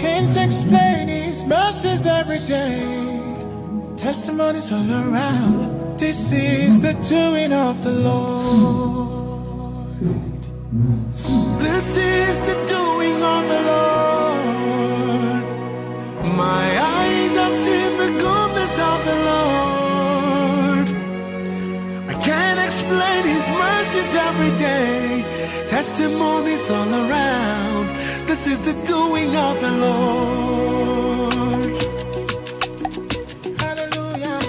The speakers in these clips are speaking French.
can't explain His mercies every day. Testimonies all around. This is the doing of the Lord. This is the doing of the Lord. My eyes have seen the goodness of the Lord. I can't explain His mercies every day. Testimonies all around. This is the doing of the Lord. Hallelujah.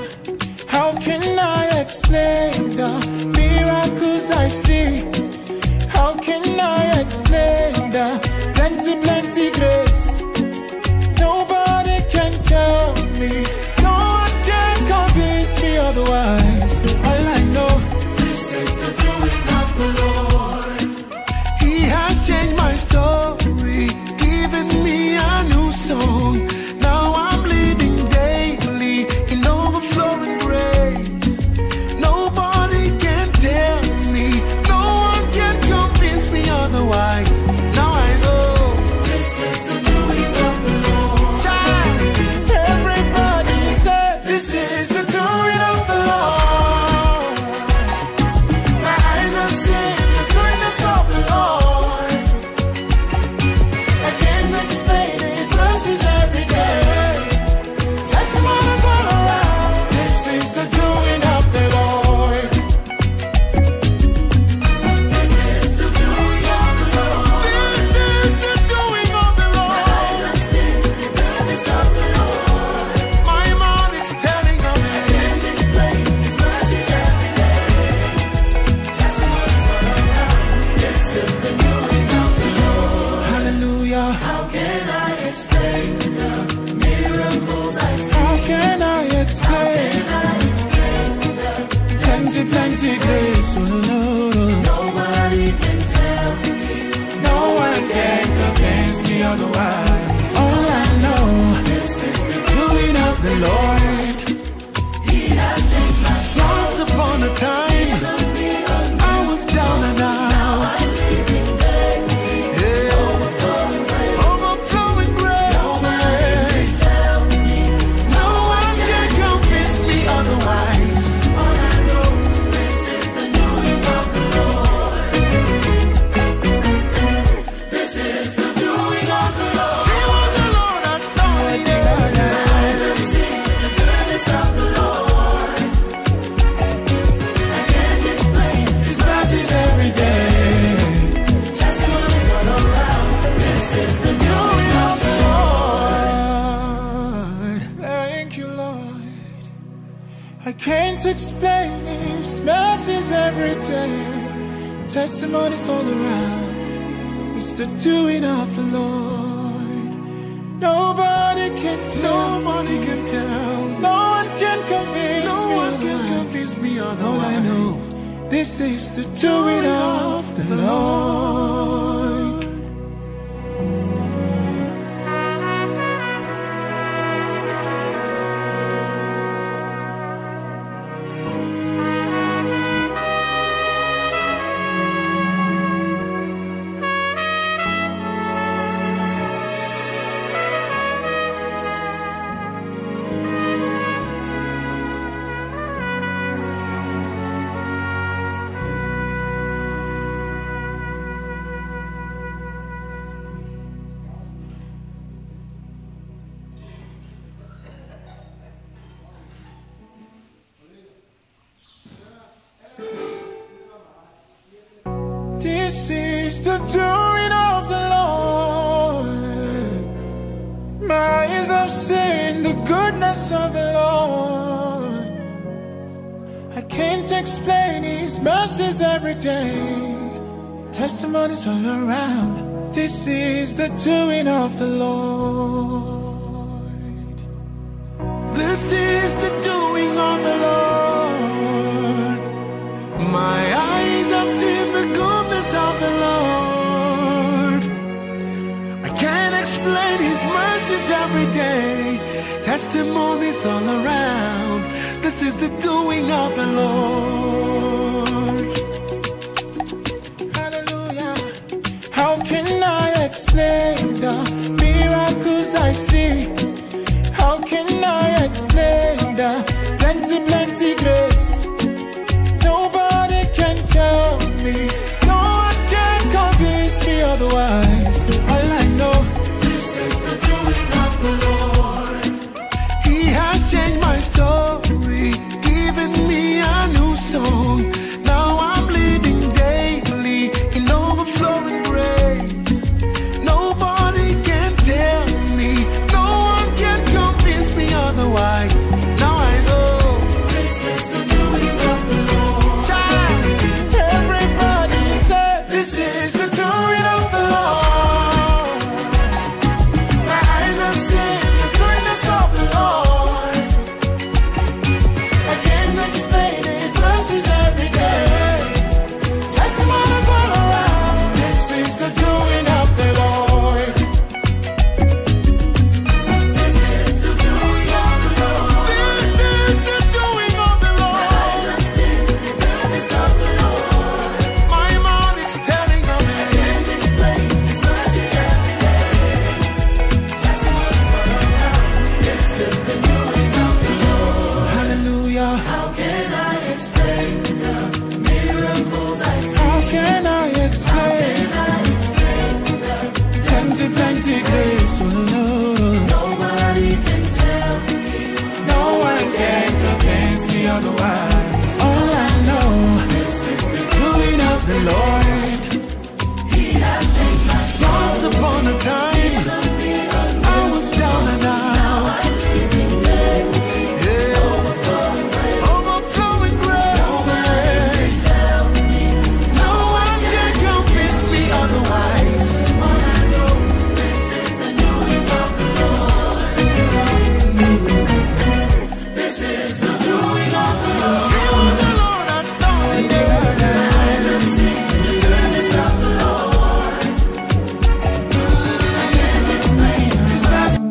How can I explain the miracles I see? How can I explain the plenty, plenty grace? Nobody can tell me. No one can convince me otherwise. All I know, this is the doing of the Lord. He has changed my story, given me a new song. Now I'm living daily in overflowing grace. Nobody can tell me, no one can convince me otherwise. Now I know this is the doing of the Lord. Child, everybody say this is the doing of the Lord. My eyes have seen the goodness of the Lord. I can't explain His mercies every day. Testimonies all around. This is the doing of the Lord. This is the doing of the Lord. This is the doing of the Lord. My eyes have seen the goodness of the Lord. My mind is telling of it. I can't explain His mercies every day. Testimonies all around. This is the doing of the Lord. Hallelujah. How can I explain the miracles I see? How can I explain? Plenty, plenty grace. Oh, no, no. Nobody can tell me. No one can convince me otherwise. All I know, this is the doing of the Lord. He has changed my soul. Once upon a time, I was down and out. Yeah. Overflowing grace. No one can convince me otherwise. All I know, this is the doing of the Lord. This is the doing of the Lord. See what the Lord has done. Eyes have seen the goodness of the Lord. I can't explain His mercies every day. Testimonies all around. This is the doing of the Lord. Thank you, Lord. I can't explain His mercies every day. Testimonies all around. It's the doing of the Lord. Nobody can tell. Nobody can tell. No one can convince me. No one can convince me otherwise. All I know, this is the doing of the Lord. This is the doing of the Lord. My eyes have seen the goodness of the Lord. I can't explain His mercies every day. Testimonies all around. This is the doing of the Lord. This is the doing of the Lord. My eyes have seen the goodness of the Lord. I can't explain His mercies every day. Testimonies all around. This is the doing of the Lord. Hallelujah. How can I explain the miracles miracles I see. How can I explain the plenty grace? Nobody can tell me, no one can convince me otherwise. All I know, this is the doing of the Lord. He has changed my story, given me a new song. Now I'm living daily in overflowing grace. Nobody can tell me, no one can convince me otherwise. Now I know this is the doing of the Lord. Everybody say, this is the doing of the Lord. My eyes have seen the goodness of the Lord. I can't explain His mercies every day. Testimonies all around. This is the doing of the Lord. This is the doing of the Lord. This is the doing of the Lord. My eyes have seen the goodness of the Lord. My mouth is telling of it. I can't explain His mercies every day. Testimonies all around. This is the doing of the Lord. Hallelujah. How can I explain the miracles I see? How can I explain plenty grace? Oh, no. Nobody can tell me, no one can convince me otherwise. All I know, this is the doing of the Lord. He has changed my story. Once upon a time, I was down and out. Yeah. Overflowing grace. No one can convince me otherwise. This is the doing of the Lord. This is the doing of the Lord. See what the Lord has done. Eyes have seen the goodness of the Lord. I can't explain His mercy.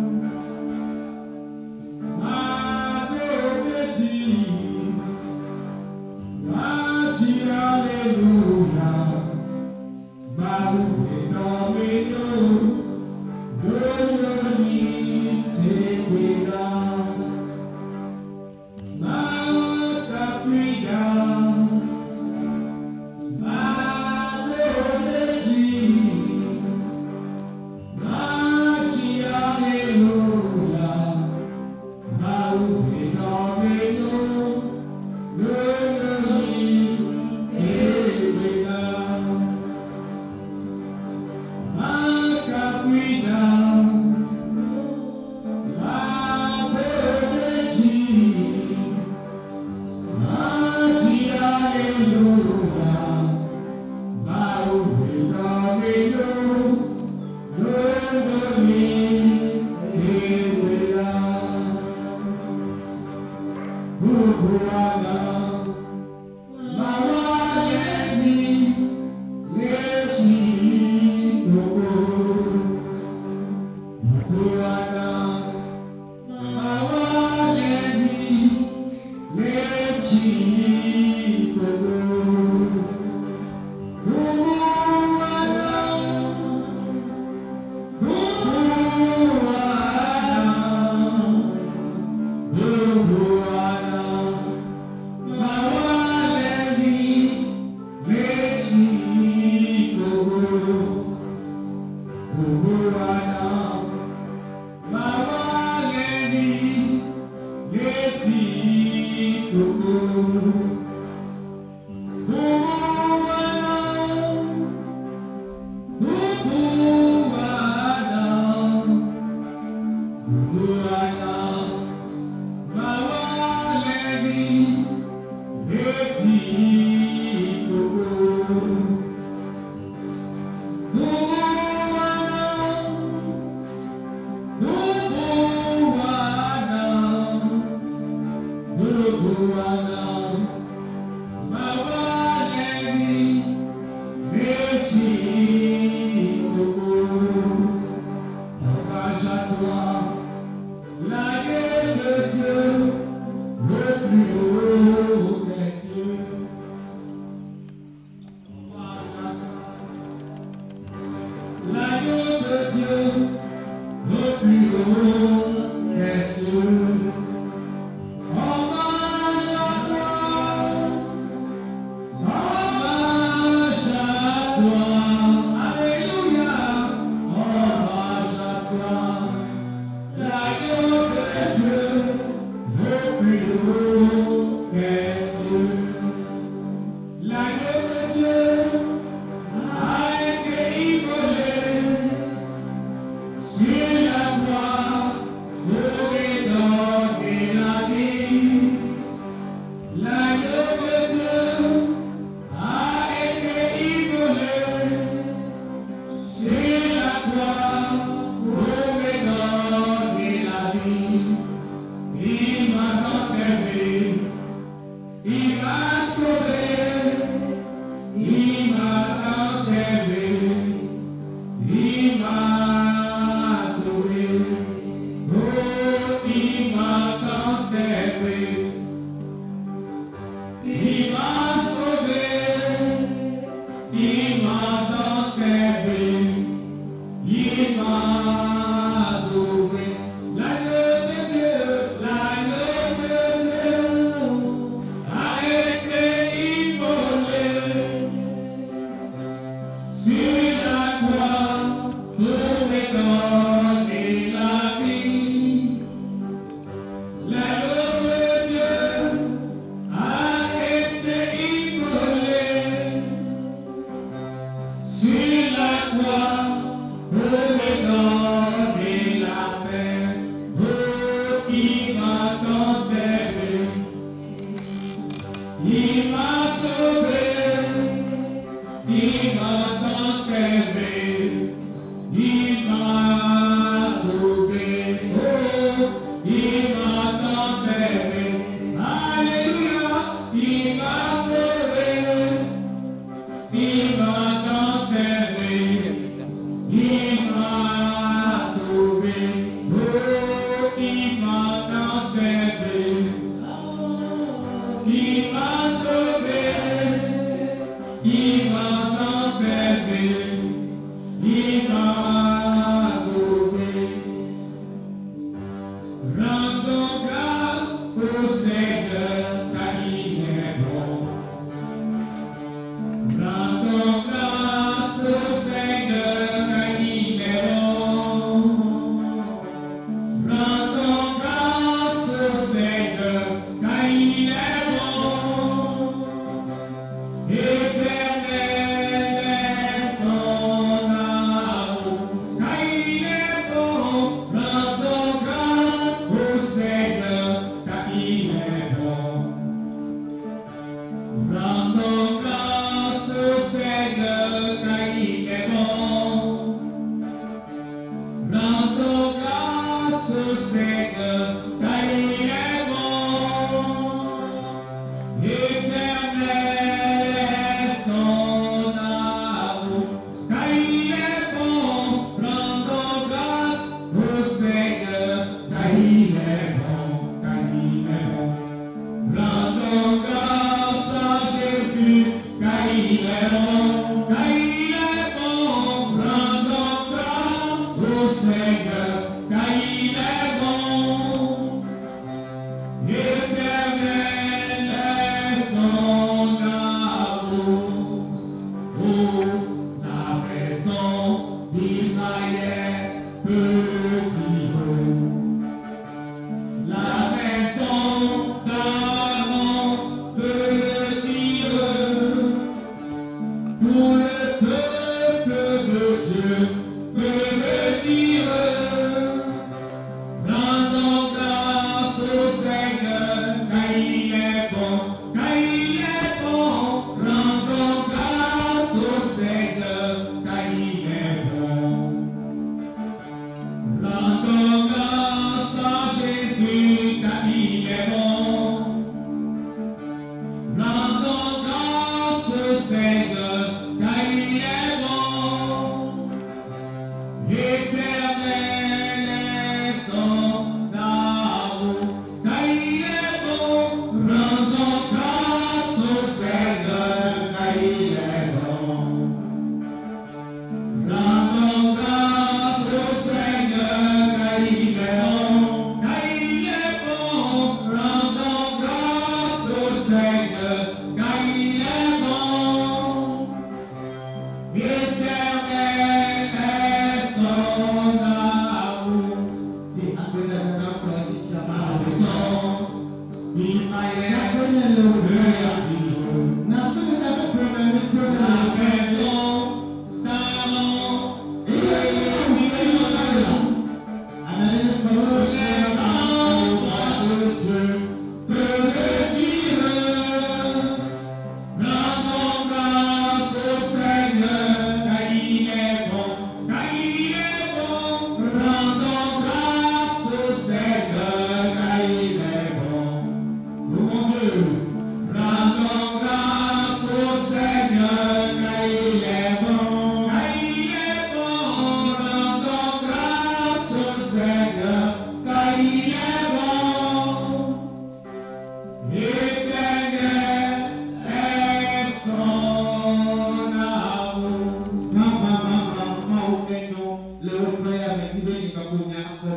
L'agneau de Dieu, le plus haut. Il m'a tant aimé.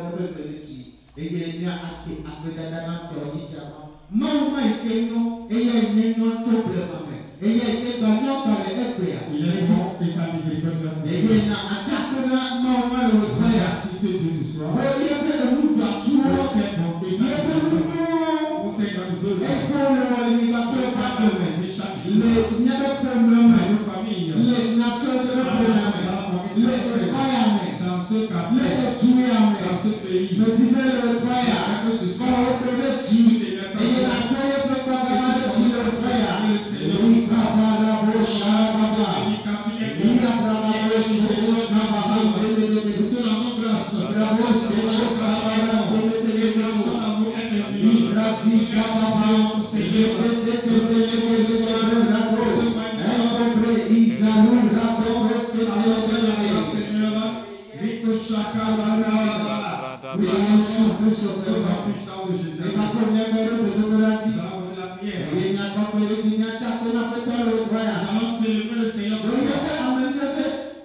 et sa miséricorde.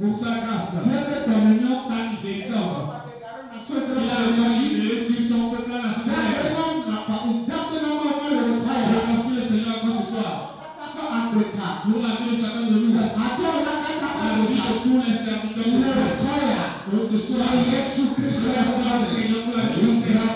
Pour sa grâce, sa miséricorde, il a agi sur son peuple à la terre. Remercie le Seigneur encore ce soir pour la vie de chacun de nous, la vie de tous les serviteurs de Dieu. Donc ce soir, merci le Seigneur pour la vie de Seigneur.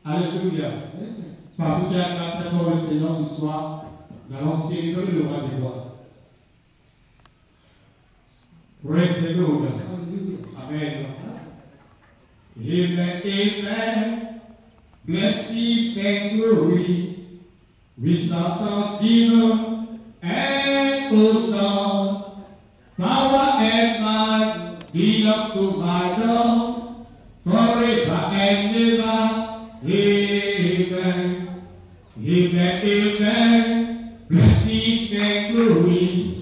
Alléluia. Par vous qui acclamez pour le Seigneur ce soir, nous allons célébrer le roi des rois. Praise the Lord. Amen. Amen. Amen. Blessings and glory, wisdom, thanksgiving, and honor, power and might belongs to my Lord forever and ever. Amen. Amen. Amen. Blessings and glory,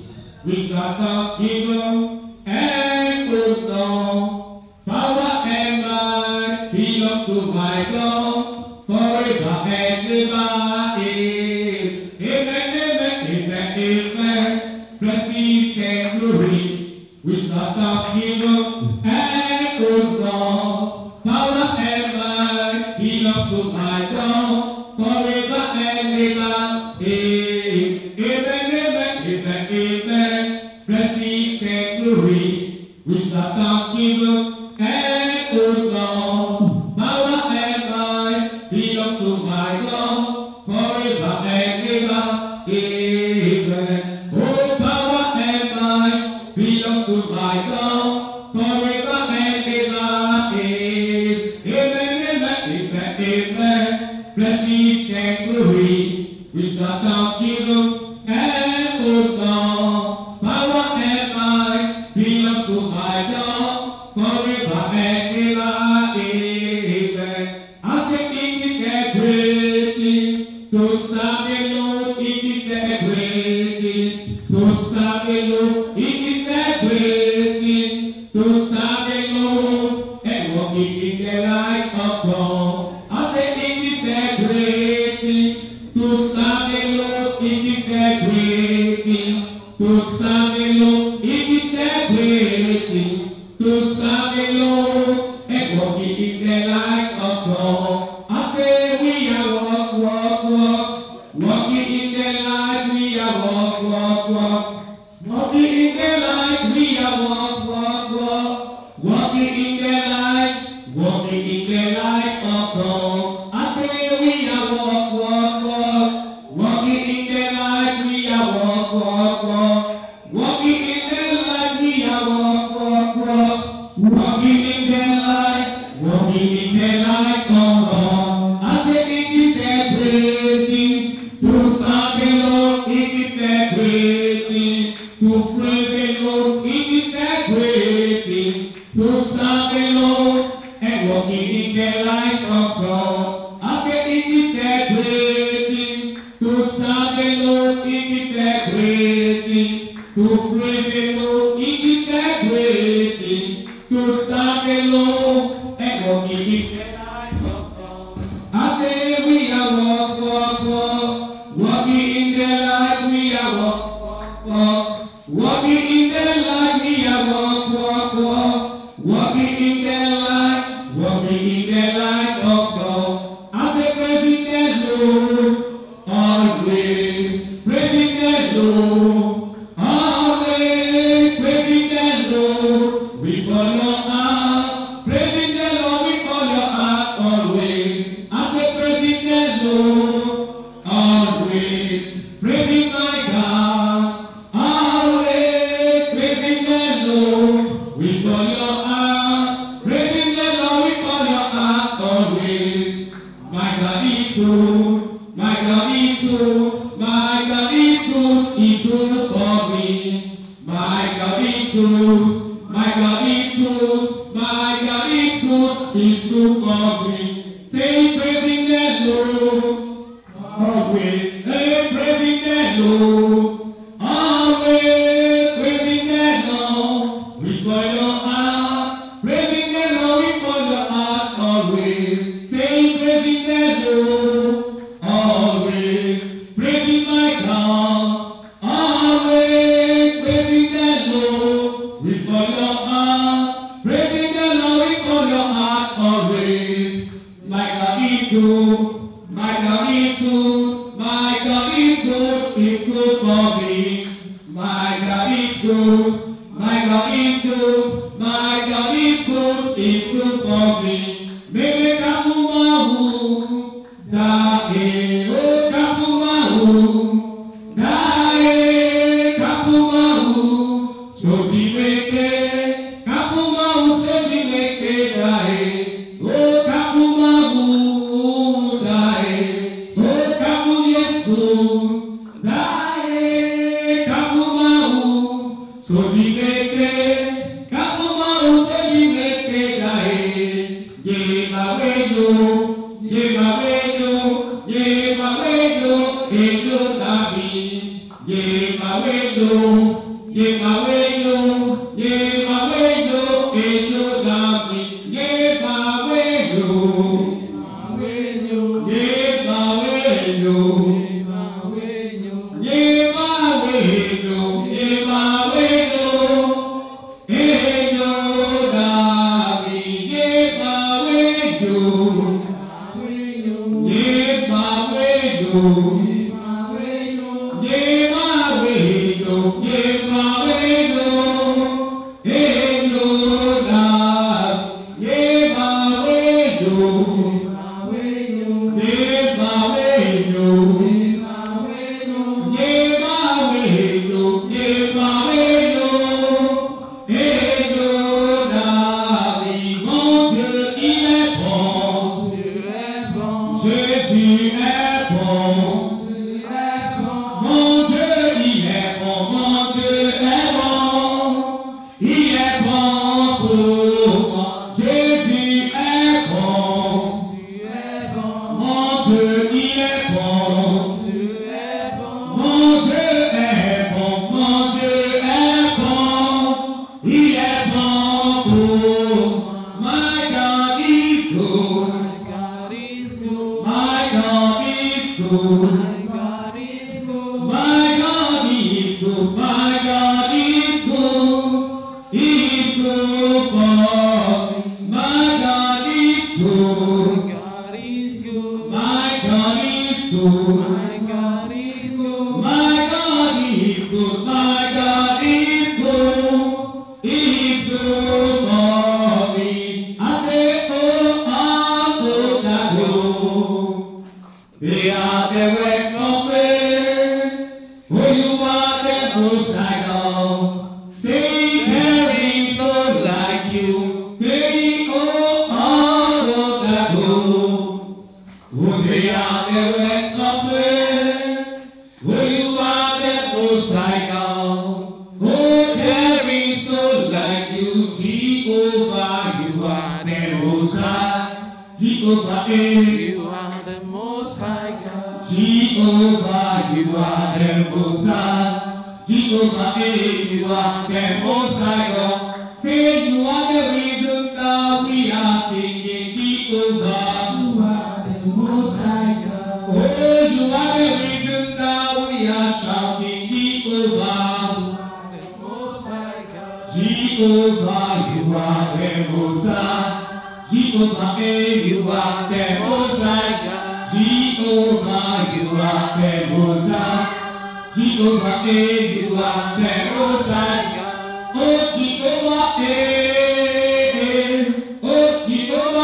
wisdom, thanksgiving, and honor, power and might belongs to my God forever and ever. Amen. Amen. Amen. Amen. Blessings and glory, wisdom, thanksgiving, and honor, power and might belongs to my God forever and ever. Amen. Amen. Amen. Amen. Blessings and glory, wisdom, thanksgiving, and honor, power and might belongs to my God forever and ever. Amen. Oh, power and might belongs to my God forever and ever. Amen. Amen. Amen. Amen. Blessings and glory, wisdom, thanksgiving, and honor, power and might belongs to my God forever and ever. Amen. I say it is a great thing to serve the Lord. It is a great thing to serve the Lord. It is a great thing to serve the Lord and walk in the light of God. I say it is a great thing to serve the Lord. It is a great thing to serve the Lord. It is a great thing to serve the Lord and walk in the light of God. I say we are walk, walk, walk. to praise the Lord, it is the great thing to serve the Lord and walk in the light of God. I say we are walking in the light, we are walking in the light, we are walking in the light of God. I say praising the Lord always, praising the Lord always, praising the Lord with all your heart, praising the Lord with all your heart always. I say praising the Lord always, praising my God always, praising the Lord with all your heart, praising the Lord with all your heart always. My God is good, my God is good, my God is good, He's good for me. My God is good, my God is good, my God is good, He's good for me. Say praising the Lord always, hey, praising the Lord always, praising the Lord with all your heart, praising the Lord with all your heart always. Say praising the Lord always, praising my God always, praising the Lord with all your heart, praising the Lord with all your heart always. My God is good, my God is good, my God is good, He's good for me. My God is good, my God is good, my God is good, He's good for me. Baby, kapumahu, dae, oh kapumahu, dae, kapumahu, sojimeke, kapumahu, sojimeke, dae, oh kapumahu, dae, oh kapu Yesu, dae, kapumahu, sojimeke, kapumahu, sojimeke, dae, ye maweyo, ye maweyo, ye maweyo, ejo dabi, ye maweyo, ye maweyo, ye maweyo, ejo dabi, ye maweyo, ye maweyo, ye maweyo, ye maweyo, ejo dabi, ye maweyo, ye maweyo, ye maweyo, ye maweyo, ejo dabi, ye maweyo, ye maweyo, ye maweyo, ye maweyo, ejo dabi. Mon Dieu, il est bon, Jésus est bon, mon Dieu, il est bon, mon Dieu est bon, il est bon pour moi. Jésus est bon, mon Dieu, il est bon, mon Dieu est bon, mon Dieu est bon, il est bon pour moi. My God is good, my God is good, my God is good, my God is good, He is good for me. My God is good, my God is good, my God is good, my God is good, my God is good, He is good for me. I say, oh, that Lord, they are the works of faith, for you are the most high God. Say there is none like you. Say, oh, that Lord, for they are the works of faith, for you are the most high God. Oh, there is none like you, Jehovah. You are the most high, Jehovah. You are the most high God. Jehovah, you are the most high. Jehovah, you are the most high God. Say you are the reason that we are singing Jehovah. You are the most high God. Oh, you are the reason that we are shouting Jehovah. The most high God. Jehovah, you are the most high. Jehovah, you are the most high God. Jehovah, you are the most high. Jehovah, you are the most high God. Oh, Jehovah, oh, Jehovah, oh, Jehovah,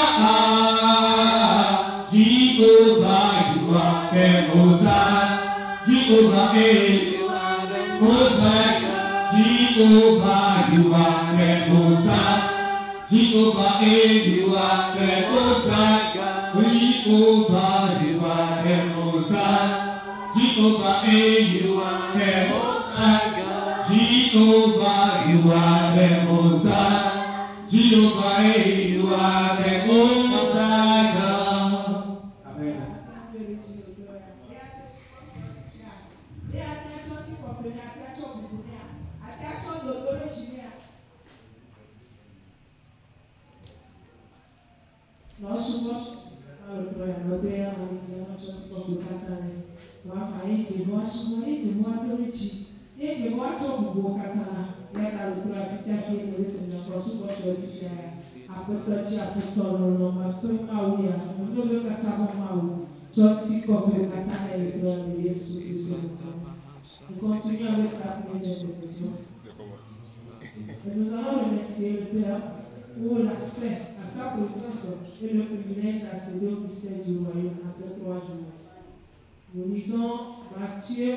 Jehovah, Jehovah, you are the most high. Jehovah, you are the most high God. Jehovah, you are the most high. Jehovah, you are the most high God. Jehovah, you are the most high. Jehovah, you are the most high God. Jehovah, you are the most high. Jehovah, you are the most high God. Amen. Nós somos continuons avec la première session. Nous allons remercier le Père pour l'accès à sa présence et le privilège d'accéder au mystère du royaume en ces 3 jours. Nous lisons Matthieu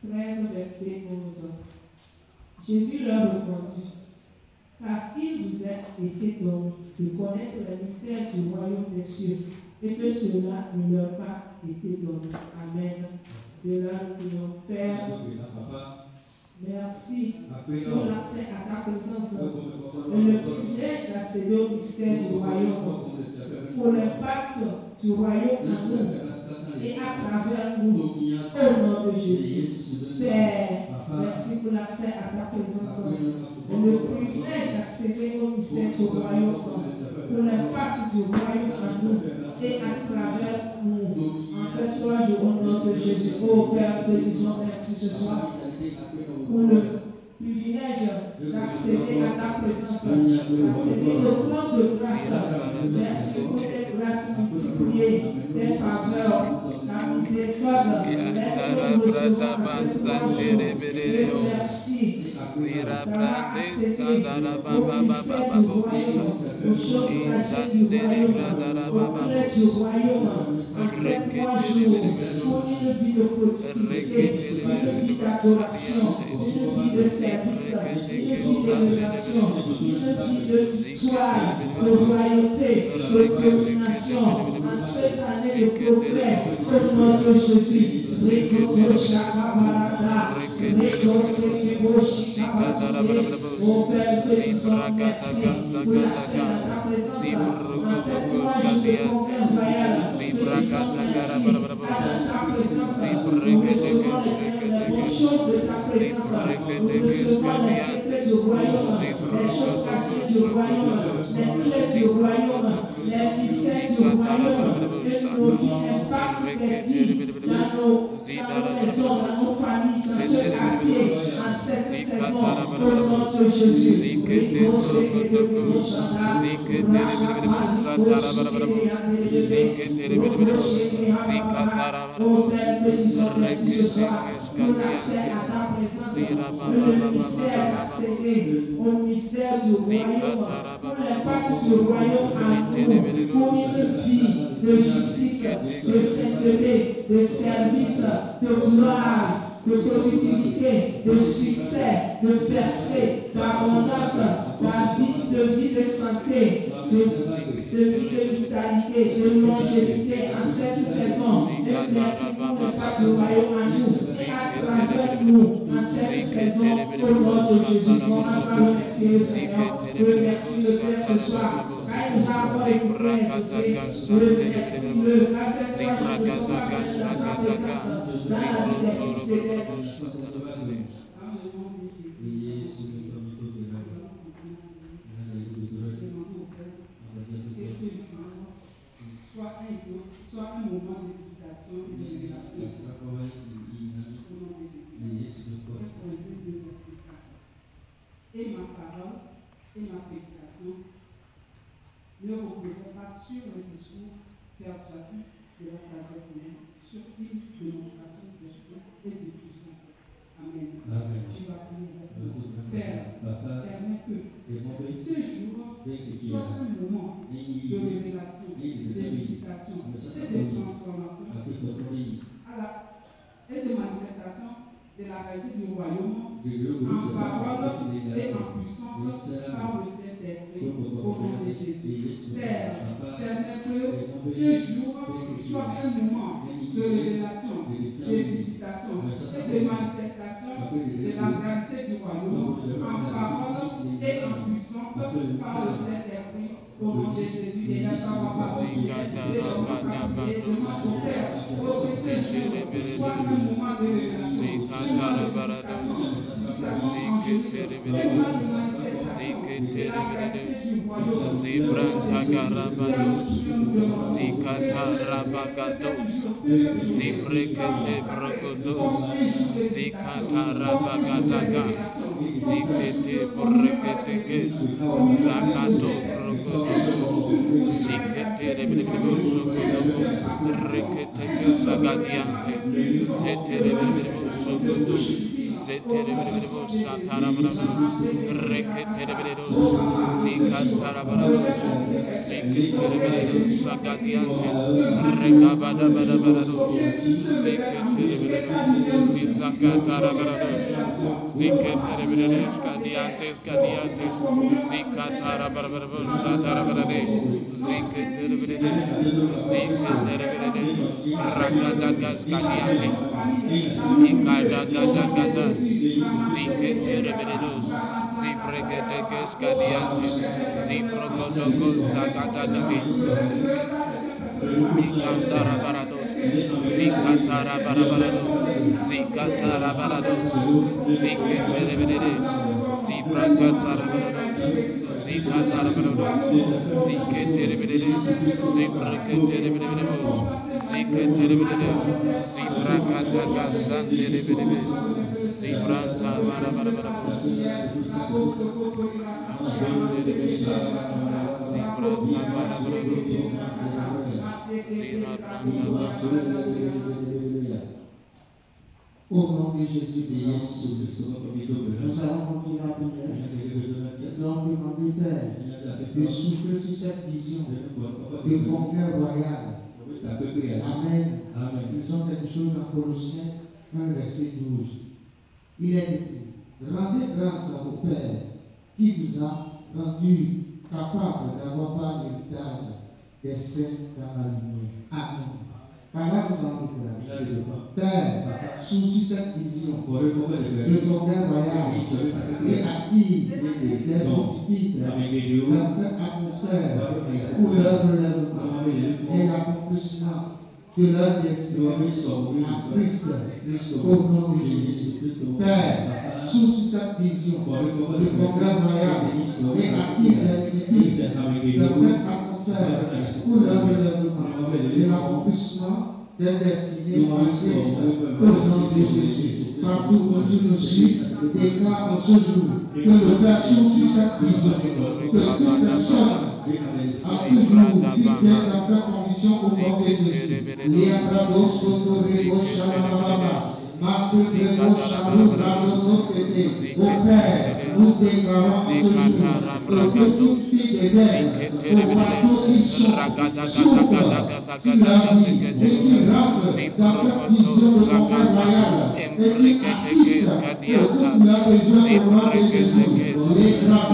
13, verset 11. Jésus leur répondit, parce qu'il vous a été donné de connaître le mystère du royaume des cieux et que cela ne leur a pas été donné. Amen. De là, nous prions, Père. Merci pour l'accès à ta présence et le privilège d'accéder au mystère du royaume, pour l'impact du royaume en nous et à travers nous, au nom de Jésus. Père, merci pour l'accès à ta présence et le privilège d'accéder au mystère du royaume, pour l'impact du royaume en nous et à travers nous. En cette 3 jours, au nom de Jésus. Oh Père, te disons merci ce soir pour le privilège d'accéder à ta présence, d'accéder au trône de grâce. Merci pour tes grâces multipliées, tes faveurs, la miséricorde, l'aide que nous recevons à ces 3 jours. Et merci d'avoir accédé au mystère du royaume, aux choses cachées du royaume, au clé du royaume, en ces 3 jours, pour une vie de productivité, une vie d'adoration, une vie de service, une vie d'élévation, une vie de victoire, de royauté, de domination, en cette année de progrès, au nom de Jésus. Mon Père, te disons merci pour l'accès à ta présence en cette 3 jours de congrès royal. Te disons merci à ta présence. Nous recevons les bonnes choses de ta présence. Nous recevons les secrets du royaume, les choses cachées du royaume, les clés du royaume, les mystères du royaume. Et nos vies impactent tes vies dans nos maisons, dans nos familles, dans ce quartier, en cette saison, au nom de Jésus. Au mystère du royaume, pour l'impact du royaume en nous, pour une vie de justice, de sainteté, de service, de gloire, de productivité, de succès, de percée, d'abondance, de vie de santé, de vie de vitalité, de longévité en cette saison. Et merci pour l'impact du royaume en nous et à travers nous en cette saison. Au nom de Jésus, on va remercier le Seigneur, remercier le Père ce soir. Et ma parole et ma prédication ne reposaient pas sur le discours persuasif de la sagesse humaine, sur une démonstration de foi et de puissance. Amen. Amen. Tu vas prier avec moi. Père, permets que ce jour soit un moment de révélation, de visitation et de transformation et de manifestation de la réalité du royaume en parole et en puissance par le Saint-Esprit au nom de Jésus. Père, permets que ce jour soit un moment de révélation, de visitation et de manifestation de la réalité du royaume en parole et en puissance par le Saint-Esprit au nom de Jésus. Et la parole son Père, pour que ce jour soit un moment de révélation. Au nom de Jésus, nous allons continuer à prier. C'est donc demander, Père, de souffler sur cette vision de conquête royale. Amen. Lisons quelque chose dans Colossiens 1, verset 12. Il est écrit: rendez grâce à vos pères qui vous a rendu capable d'avoir part l'héritage des saints dans la lumière. Amen. Par là, nous en déclarons. Père, sous cette vision de ton Père royal et attire les multitudes dans cette atmosphère pour leur relèvement et l'accomplissement de leur destinée en Christ au nom de Jésus. Père, sous cette vision de ton Père royal et attire les multitudes dans cette atmosphère pour leur relèvement et l'accomplissement des destinées en Christ au nom de Jésus. Partout où tu nous suis, déclare en ce jour que le Père sous cette vision, que toute personne a toujours bien dans sa condition au nom de Jésus. Au Père, nous déclarons ce jour que toute fille de l'air, au bateau ils sont, sur la mer, et qui rentrent dans cette vision de ton Père royal, et qui assistent pour tout leur besoin au nom de Jésus. Les grands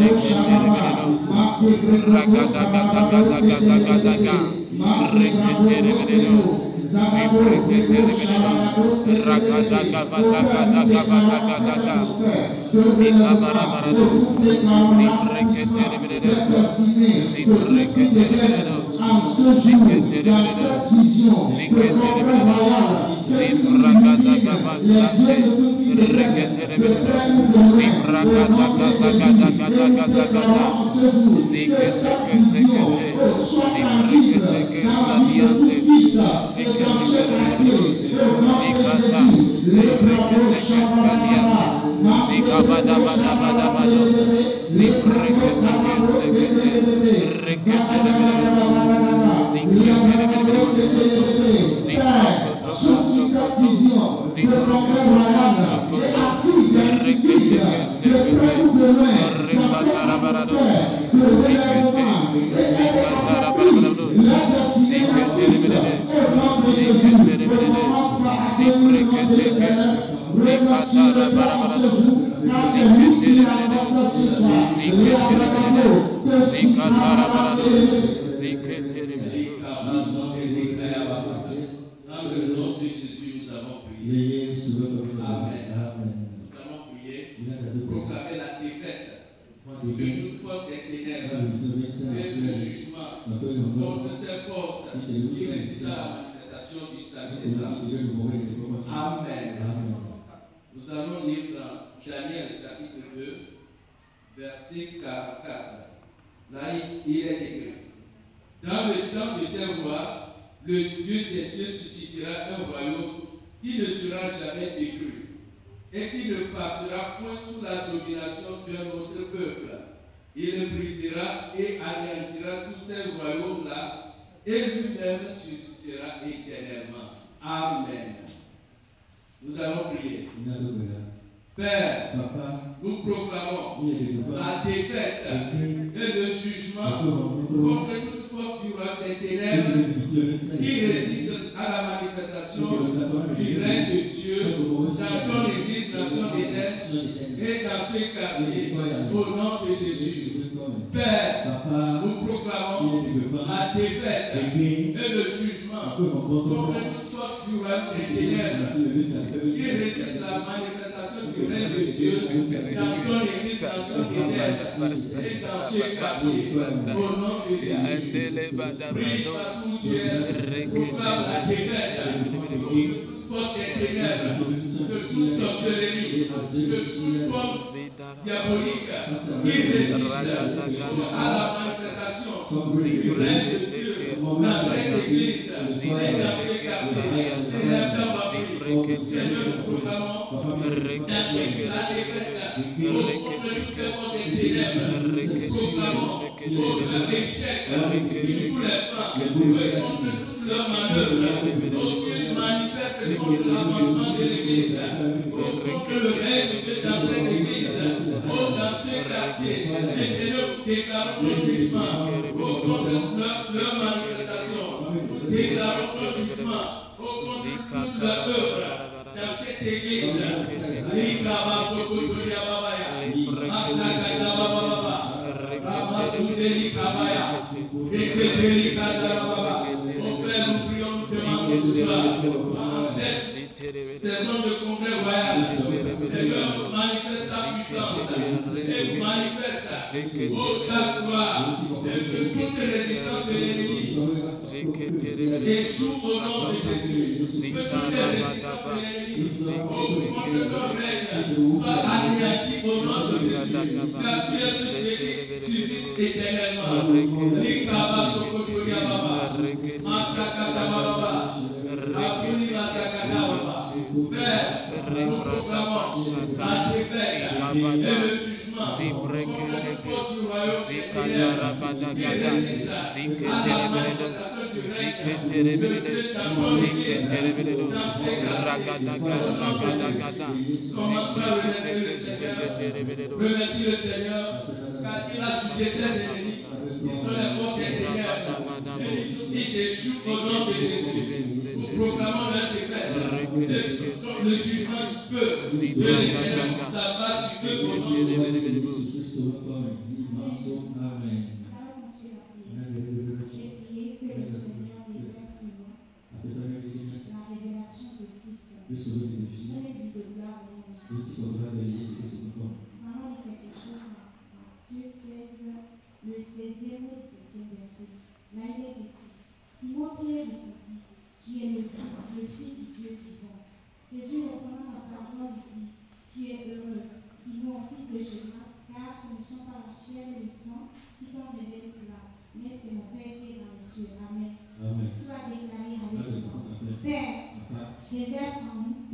16e et 17e verset. Là, il est écrit: Simon-Pierre répondit: Tu es le Christ, le Fils du Dieu vivant. Jésus reprenant la parole dit: Tu es heureux, Simon, fils de Jonas, car ce ne sont pas la chair et le sang qui t'ont révélé cela, mais c'est mon Père qui est dans les cieux. Amen. Amen. Tu vas déclarer avec moi: Père, déverse en nous,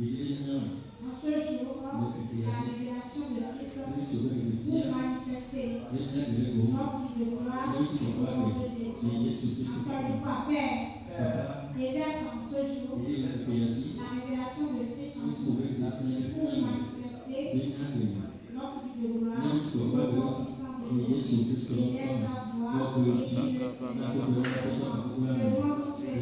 en ce jour, la révélation de Christ pour manifester notre vie de gloire au nom de Jésus. Encore une fois, Père, déverse en ce jour la révélation de Christ pour manifester notre vie de gloire au nom puissant de Jésus. Élève la voix et le Seigneur. Le grand Seigneur,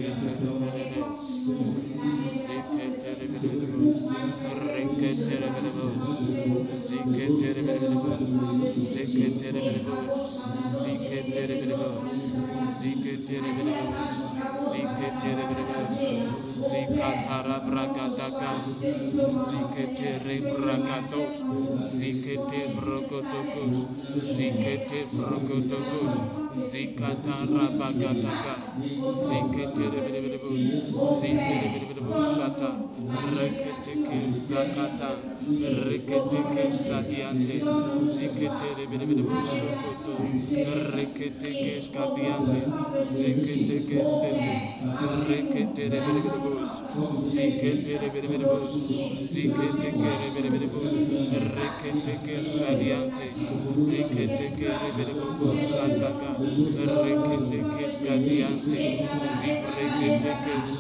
répond sur nous la révélation de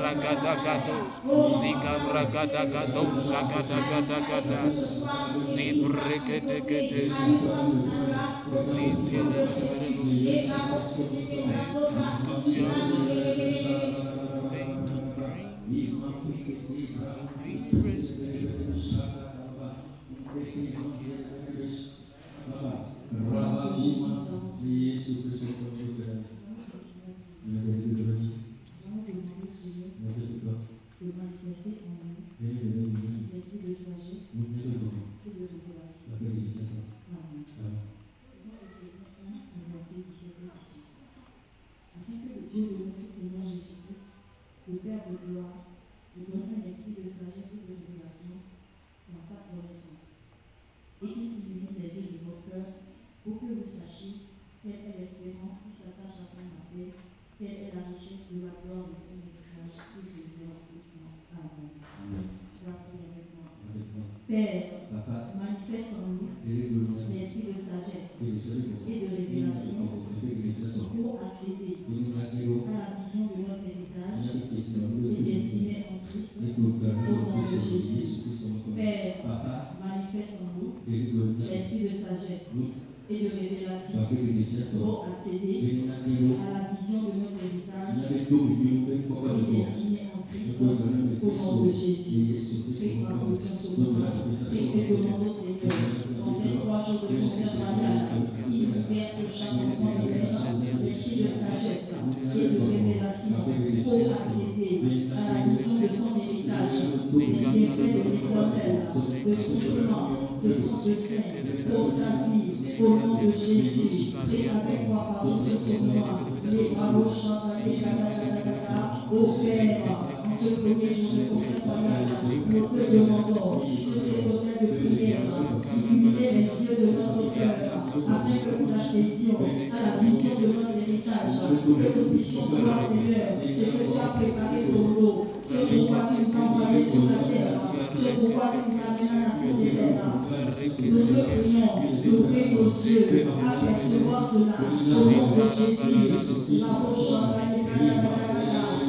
Christ pour manifester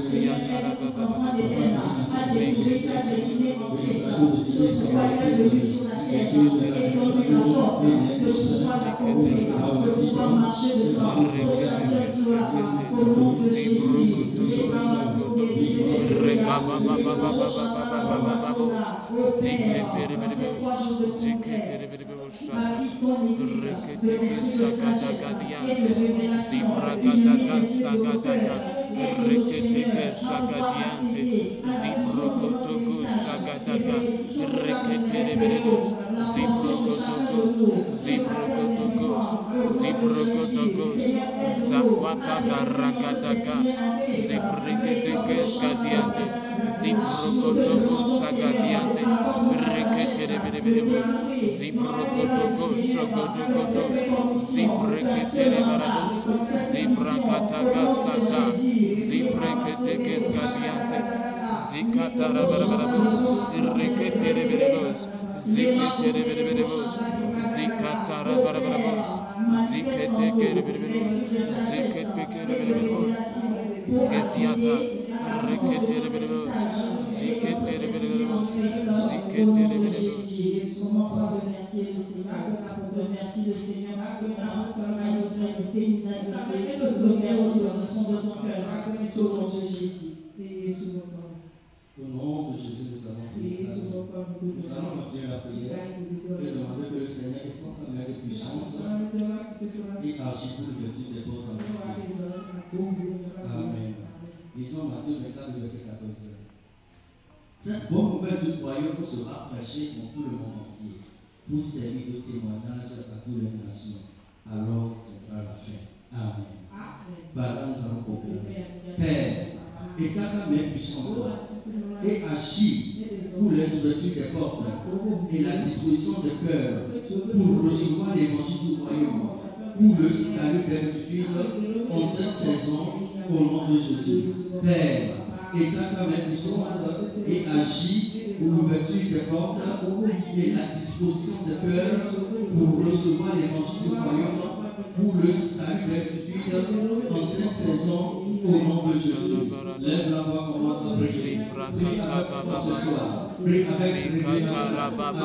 Seigneur, enfant d'Éden, a débouché sa destinée en Christ. Ce soir, il est venu sur la terre et donne la force de pouvoir accomplir, de pouvoir marcher devant, sauver la seule gloire au nom de Jésus. Baptise ton Église de l'esprit de sagesse et de révélation et d'humilité devant ton Père et que le Seigneur envoie faciliter la Au nom de Jésus, nous allons prier. Nous allons continuer la prière et demander que le Seigneur étende sa main de puissance et agit pour le petit des portes dans notre vie. Amen. Lisons Matthieu 24, verset 14. Cette bonne nouvelle du royaume sera prêchée dans tout le monde entier pour servir de témoignage à toutes les nations. Alors viendra la fin. Amen. Voilà, nous allons proclamer. Père, étends ta main puissante et agis pour les ouvertures des portes et la disposition des cœurs pour recevoir l'évangile du royaume, pour le salut des multitudes en cette saison, au nom de Jésus. Père, étends ta main puissante et agis pour l'ouverture des portes et la disposition des cœurs pour recevoir l'évangile du royaume, pour le salut des multitudes en cette saison, au nom de Jésus. Lève la voix, commence à prier. Prie avec foi ce soir. Prie avec révérence,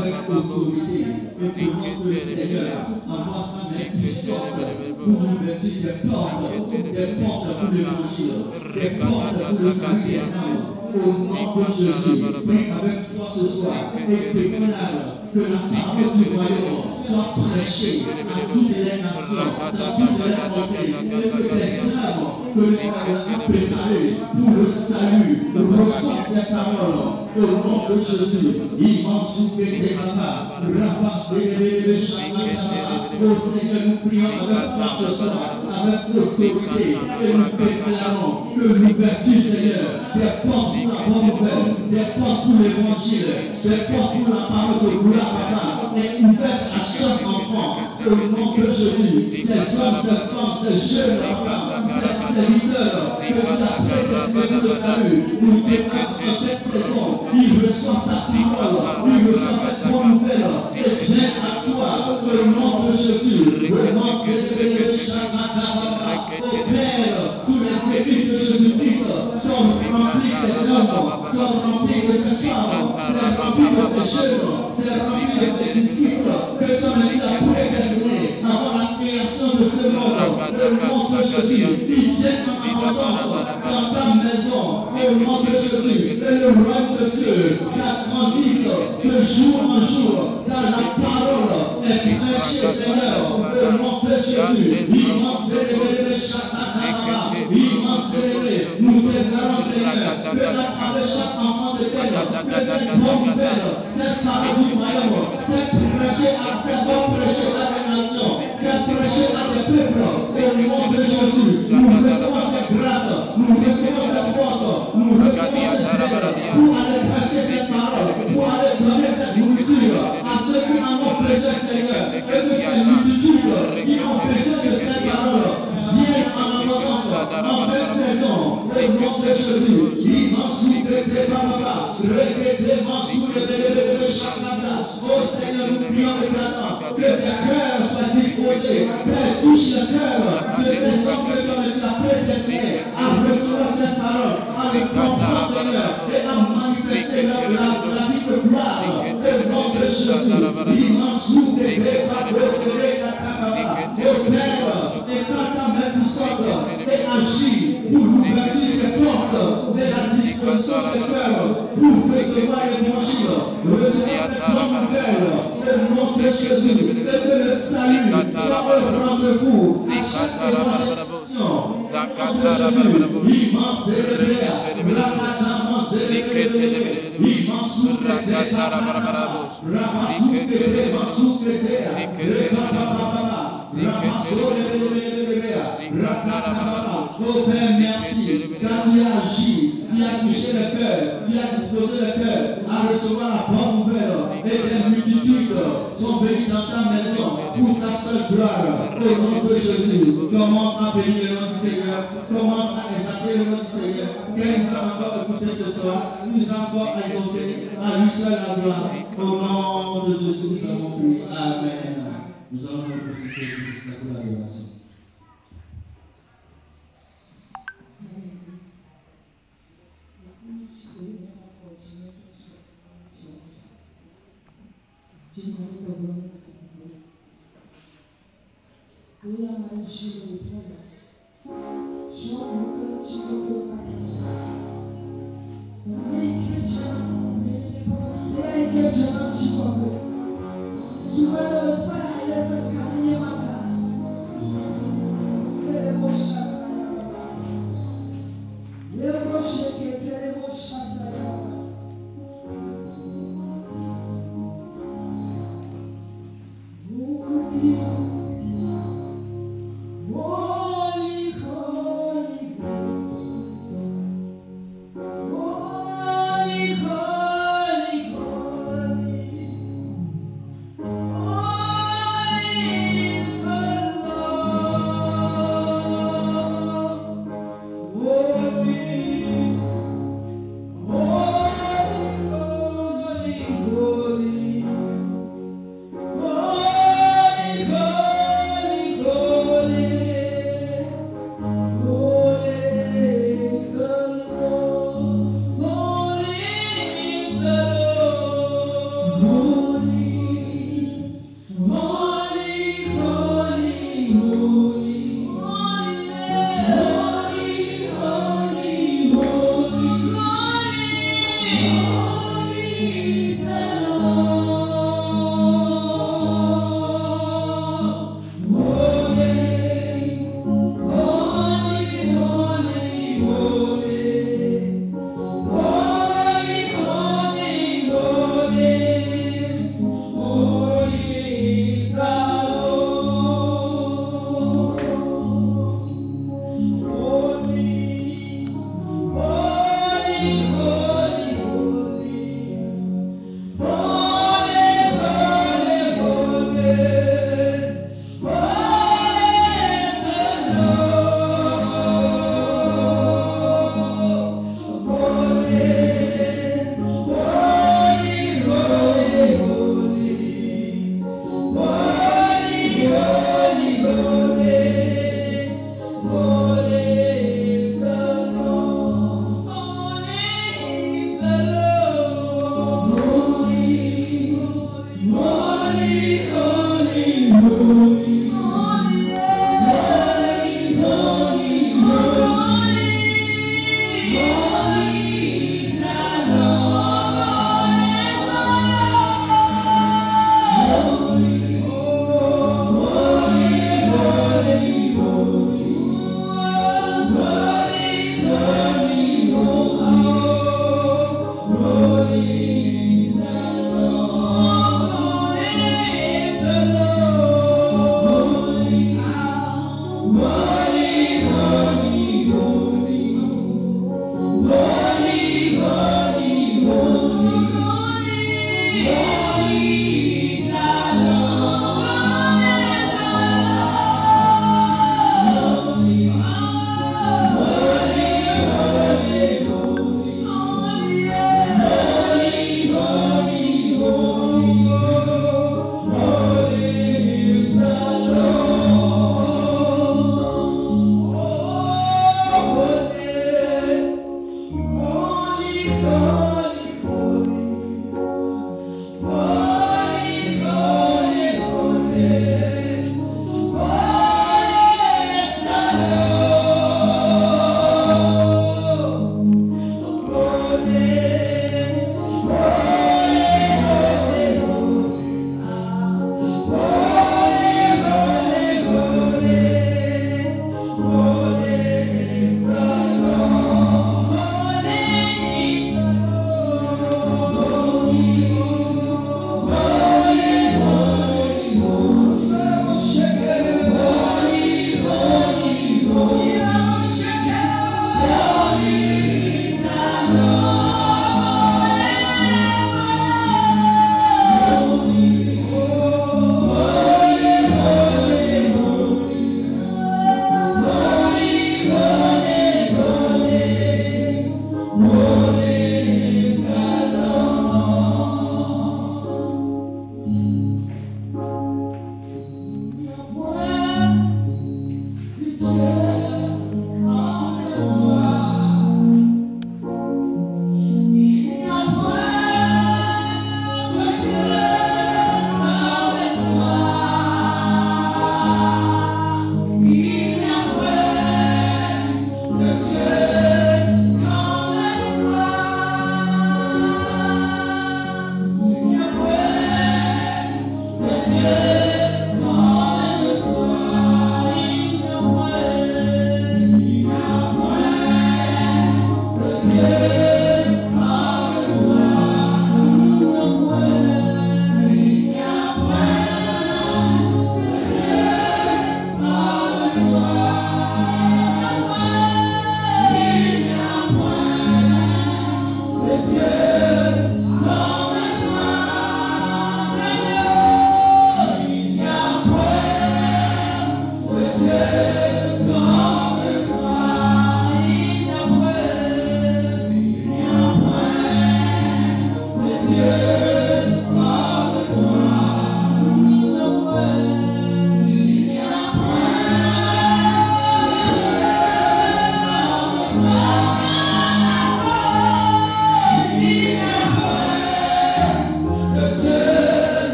avec autorité. Et pour que le Seigneur envoie sa main puissante pour l'ouverture des portes pour l'évangile, des portes pour le salut des âmes. Au nom de Jésus, prie avec foi ce soir et déclare que la parole du royaume soit prêchée à toutes les nations, dans toutes les contrées, et que les âmes que le Seigneur a préparées pour le salut reçoivent ces paroles. Au nom de Jésus, il va souffler des papas, rapasser les chakras. Au Seigneur, nous prions avec foi ce soir, avec autorité, et nous déclarons que l'ouverture, Seigneur, des portes pour la bonne nouvelle, des portes pour l'évangile, des portes pour la parole de gloire, est ouverte à chaque enfant. Au nom de Jésus, ces hommes, ces femmes, ces jeunes enfants, ces serviteurs que tu as prédestinés le salut, nous déclarons en cette saison, ils reçoivent ta parole, ils reçoivent cette bonne nouvelle, et viennent à toi, au nom de Jésus. Vraiment, c'est le Shakataba. Père, tous les services de Jésus-Christ sont remplis des hommes, sont remplis de ces femmes, sont remplis de ces jeunes, sont remplis de ces disciples que tu as déjà prédestinés avant la création de ce monde. Au nom de Jésus, ils viennent en abondance dans ta maison. Au nom de Jésus, et le royaume de Dieu s'agrandisse de jour en jour dans la parole est prêchée, Seigneur. Au nom de Jésus, immense élevé, immense élevé, nous déclarons, Seigneur, que la parole de chaque enfant de Dieu, c'est cette bonne nouvelle, cette parole du royaume, c'est prêché à tes hommes, prêché à tes nations, c'est prêché à tes peuples. Au nom de Jésus, nous recevons cette grâce, nous recevons cette force, nous recevons cette aide pour aller prêcher cette parole, pour aller donner cette nourriture à ceux qui en ont besoin, Seigneur, et que ces multitudes qui ont besoin de cette parole viennent en abondance dans cette saison. Au nom de Jésus, oh Seigneur, nous prions maintenant que tes cœurs soient disposés. Père, touche le cœur de ces hommes que tu as prédestinés à recevoir cette parole en comprendre, Seigneur, et à manifester la vie de gloire, le nom de Jésus. L'immense souffle de éclate ta main puissante et agis pour l'ouverture des portes de la disposition des cœurs, pour recevoir l'évangile, recevoir cette bonne nouvelle, le nom de Jésus, et que le salut soit au rendez-vous à chaque évaluation. L'immense Seigneur, oh Père, merci, car tu as agi, tu as touché le cœur, tu as disposé le cœur à recevoir la bonne nouvelle, et des multitudes sont venues dans ta maison pour ta seule gloire, au nom de Jésus. Commence à bénir le nom du Seigneur, commence à exalter le nom du Seigneur, car nous avons encore écouté ce soir, nous avons encore exaucé à lui seul la gloire, au nom de Jésus nous avons prié. Amen. Nous allons nous profiter de cette adoration.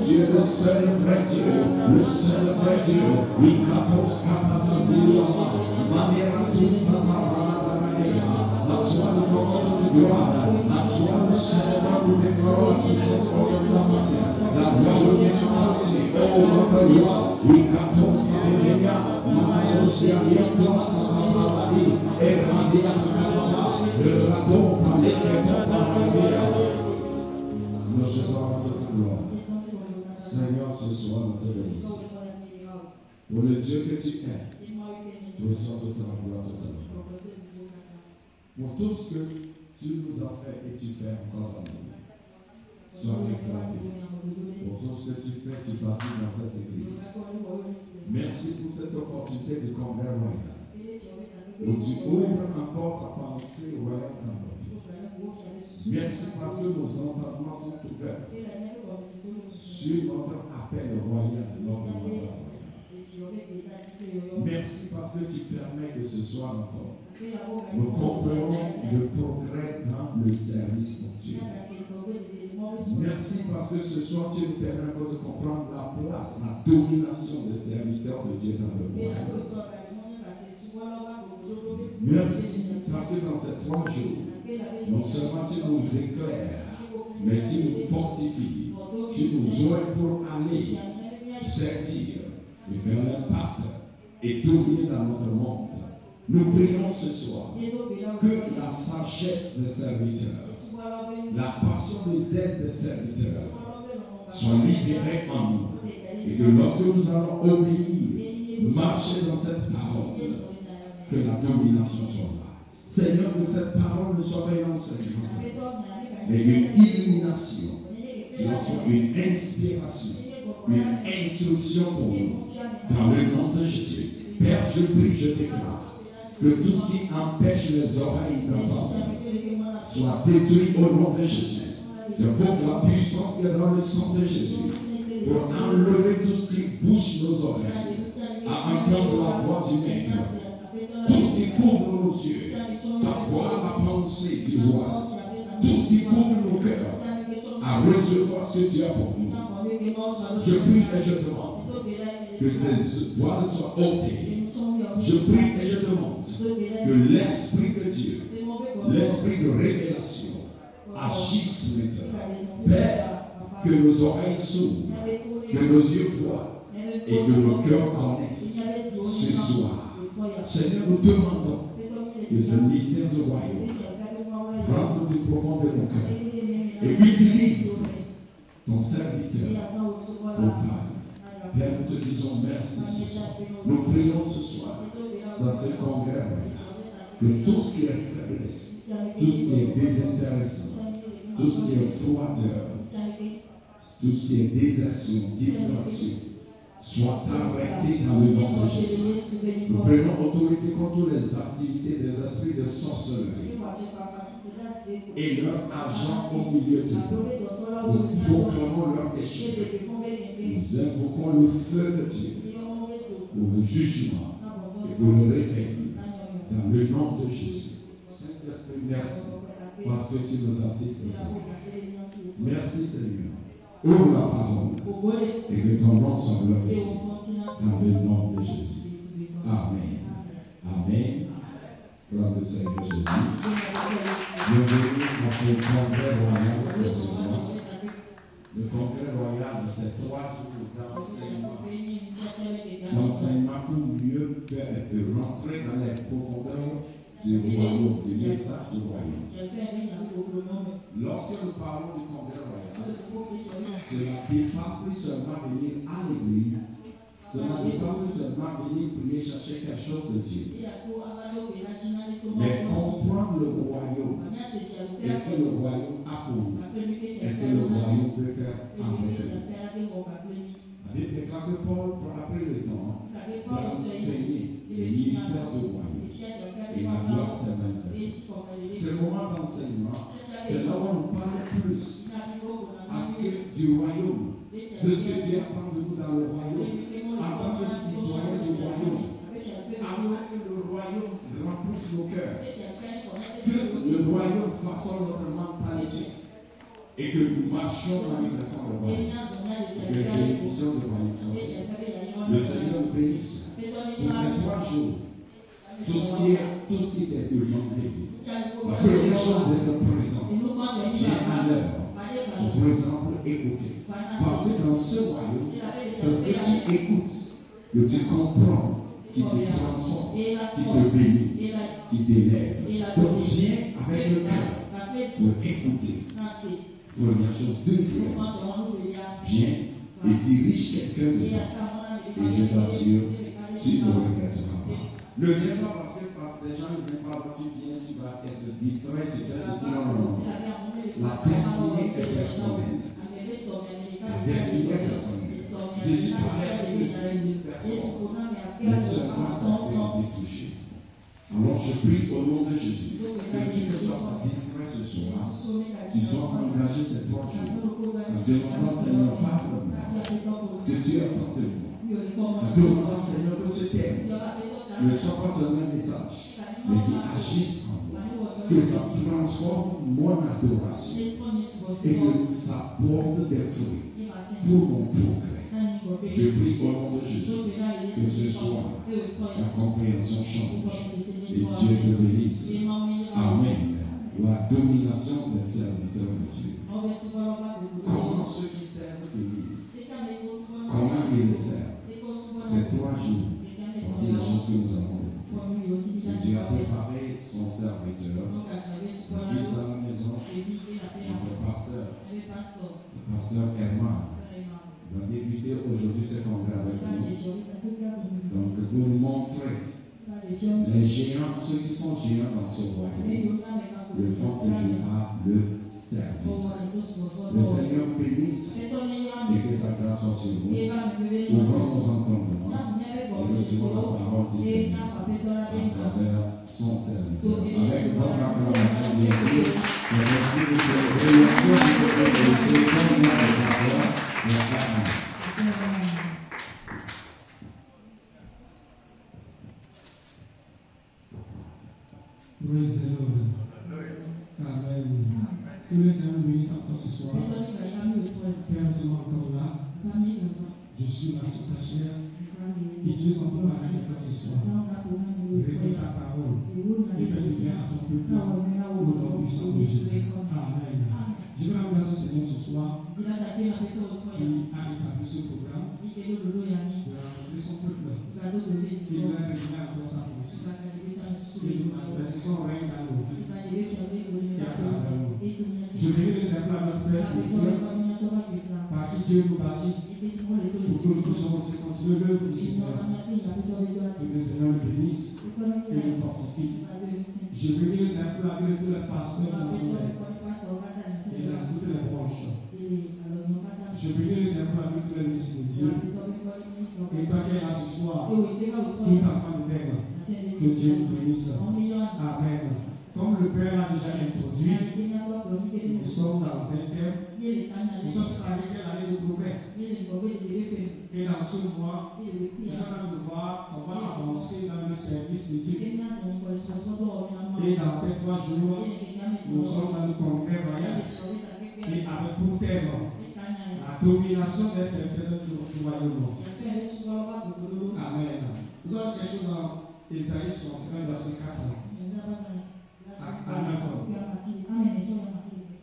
Dieu, le seul vrai Dieu, le seul vrai Dieu, Ikatos Kapatazilia, Mameratus Sataranataradea, à toi nous donnons toute gloire, à toi nous célébrons, nous déclarons la puissance glorieuse de la matin, la gloire de Dieu entier, oh notre loi, Ikatos Samelia, Mamarosia, Yekla Satamaradi, Eradia Takaraba, Radota Leketa Paradea. Nous jetons toute gloire. Seigneur, ce soir, nous te bénissons. Pour le Dieu que tu es, reçois toute la gloire, toute la gloire. Pour tout ce que tu nous as fait et tu fais encore dans nous. Sois exalté. Pour tout ce que tu fais, tu bâtis dans cette église. Merci pour cette opportunité du congrès royal. Où tu ouvres encore ta pensée royale dans nos vies. Merci parce que nos entendements sont ouverts sur notre appel royal, notre mandat royal. Merci parce que tu permets que ce soit encore. Nous comprenons le progrès dans le service pour Dieu. Merci parce que ce soir tu nous permets encore de comprendre la place, la domination des serviteurs de Dieu dans le monde. Merci parce que dans ces 3 jours, non seulement tu nous éclaires, mais tu nous fortifies, tu nous joins pour aller servir et faire l'impact et dominer dans notre monde. Nous prions ce soir que la sagesse des serviteurs, la passion des aides des serviteurs soit libérée en nous et que lorsque nous allons obéir, marcher dans cette parole, que la domination soit là. Seigneur, que cette parole ne soit pas une enseignement, mais une illumination, que soit une inspiration, une instruction pour nous. Dans le nom de Jésus, Père, je prie, je déclare que tout ce qui empêche les oreilles d'entendre soit détruit au nom de Jésus. Je veux que la puissance qui est dans le sang de Jésus pour enlever tout ce qui bouche nos oreilles à entendre la voix du Maître. Tout ce qui couvre nos yeux à voir la pensée du roi. Tout ce qui couvre nos cœurs à recevoir ce que Dieu a pour nous. Je prie et je demande que ces voiles soient ôtées. Je prie et je demande que l'Esprit de Dieu, l'Esprit de révélation, agisse maintenant. Père, que nos oreilles s'ouvrent, que nos yeux voient et que nos cœurs connaissent ce soir. Seigneur, nous demandons que ce mystère du royaume rentre du profond de nos cœurs et utilise ton serviteur au Père. Père, nous te disons merci ce soir. Nous prions ce soir dans ce congrès que tout ce qui est faiblesse, tout ce qui est désintéressant, tout ce qui est froideur, tout ce qui est désertion, distraction, soit arrêté dans le nom de Jésus. Nous prenons autorité contre les activités des esprits de sorcellerie et leur agent au milieu de nous. Nous proclamons leur échec. Nous invoquons le feu de Dieu pour le jugement et pour le réveil dans le nom de Jésus. Saint-Esprit, merci parce que tu nous assistes ce soir. Merci Seigneur. Ouvre la parole et que ton nom soit glorifié dans le nom de Jésus. Amen. Amen. Gloire au Seigneur Jésus. Bienvenue à ce congrès royal de ce mois. Le congrès royal, c'est 3 jours d'enseignement. L'enseignement pour mieux du royaume, du message du royaume. Lorsque nous parlons du congrès royal, cela dépasse plus seulement venir à l'église, cela dépasse plus seulement venir prier, chercher quelque chose de Dieu. Mais comprendre le royaume. Est-ce que le royaume a pour nous? Est-ce que le royaume peut faire avec nous? La Bible déclare que Paul a pris le temps d'enseigner le ministère du royaume. Et la gloire s'est manifestée. Ce moment d'enseignement, c'est là où on parle plus du royaume, de ce que Dieu attend de nous dans le royaume, en tant que citoyens du royaume, afin que le royaume remplisse nos cœurs, que le royaume façonne notre mentalité et que nous marchions dans la direction du royaume, que les bénédictions du royaume sont sûres. Le Seigneur nous bénisse pour ces 3 jours. Tout ce qui est demandé, la première chose d'être présent, viens à l'heure, sois présent pour écouter. Parce que dans ce royaume, c'est ce que tu écoutes, que tu comprends, qui te transforme, qui te bénit, qui t'élève. Donc viens avec le cœur pour écouter. Première chose. Deuxième, viens et dirige quelqu'un de toi. Et je t'assure, tu ne regretteras pas. Ne viens pas parce que les gens ne viennent pas, quand tu viens, tu vas être distrait, tu fais ceci, non. La destinée est personnelle. La destinée est personnelle. Jésus parlait avec de 5000 personnes, mais seulement 5 ont été touchés. Alors je prie au nom de Jésus que tu ne sois pas distrait ce soir, tu sois engagé ces 3 jours en demandant Seigneur, parle-moi ce que tu attends de moi. En demandant Seigneur que ce thème ne soit pas seulement un message, mais qui agisse en moi, que ça transforme mon adoration et que ça porte des fruits pour mon progrès. Je prie au nom de Jésus que ce soir la compréhension change et Dieu te bénisse. Amen. La domination des serviteurs de Dieu. Comment ceux qui servent de lui, comment ils servent ces 3 jours. Voici la chose que nous avons découvert. Dieu a préparé son serviteur, son fils dans la maison, notre pasteur, le pasteur Herman, va débuter aujourd'hui ce congrès avec nous. Donc, pour nous montrer les géants, ceux qui sont géants dans ce royaume, le font toujours à le service. Le Seigneur bénisse et que sa grâce soit sur vous. Ouvrons nos entendements et recevons la parole du Seigneur à travers son serviteur. Avec votre acclamation, bien sûr, je merci de célébrer le jour de cette révolution comme la pasteur. Praise the Lord. Amen. Que le Seigneur nous bénisse encore ce soir. Père, nous sommes encore là. Je suis là sur ta chair. Utilise ton pour parler avec toi ce soir. Révèle ta parole. Et fais du bien à ton peuple. Au nom puissant de Jésus. Amen. Je vais remercier le Seigneur ce soir qui a établi ce programme de rencontrer son peuple. Il a révélé encore sa force. Et nous manifestons son règne dans nos vies. Et à travers nous. Je bénis le Seigneur à notre Père spirituel par qui Dieu nous bâtit pour que nous puissions aussi continuer l'œuvre du Seigneur. Que le Seigneur nous bénisse et nous fortifie. Je bénis le Seigneur pour la vie de tous les pasteurs dans son règne. Et dans toutes les branches. Je bénis le Seigneur pour la vie de tous les ministres de Dieu. Et toi qui es là ce soir, tout enfant de Père, que Dieu vous bénisse. Amen. Comme le Père l'a déjà introduit, nous sommes dans un thème. Nous sommes avec l'année de progrès. Et dans ce mois, nous allons devoir on va avancer dans le service de Dieu. Et dans ces 3 jours, nous sommes dans le congrès royal. Et avec pour thème la domination des serviteurs du royaume. Amen. Nous avons quelque chose dans Ésaïe 61, verset 4. À 9.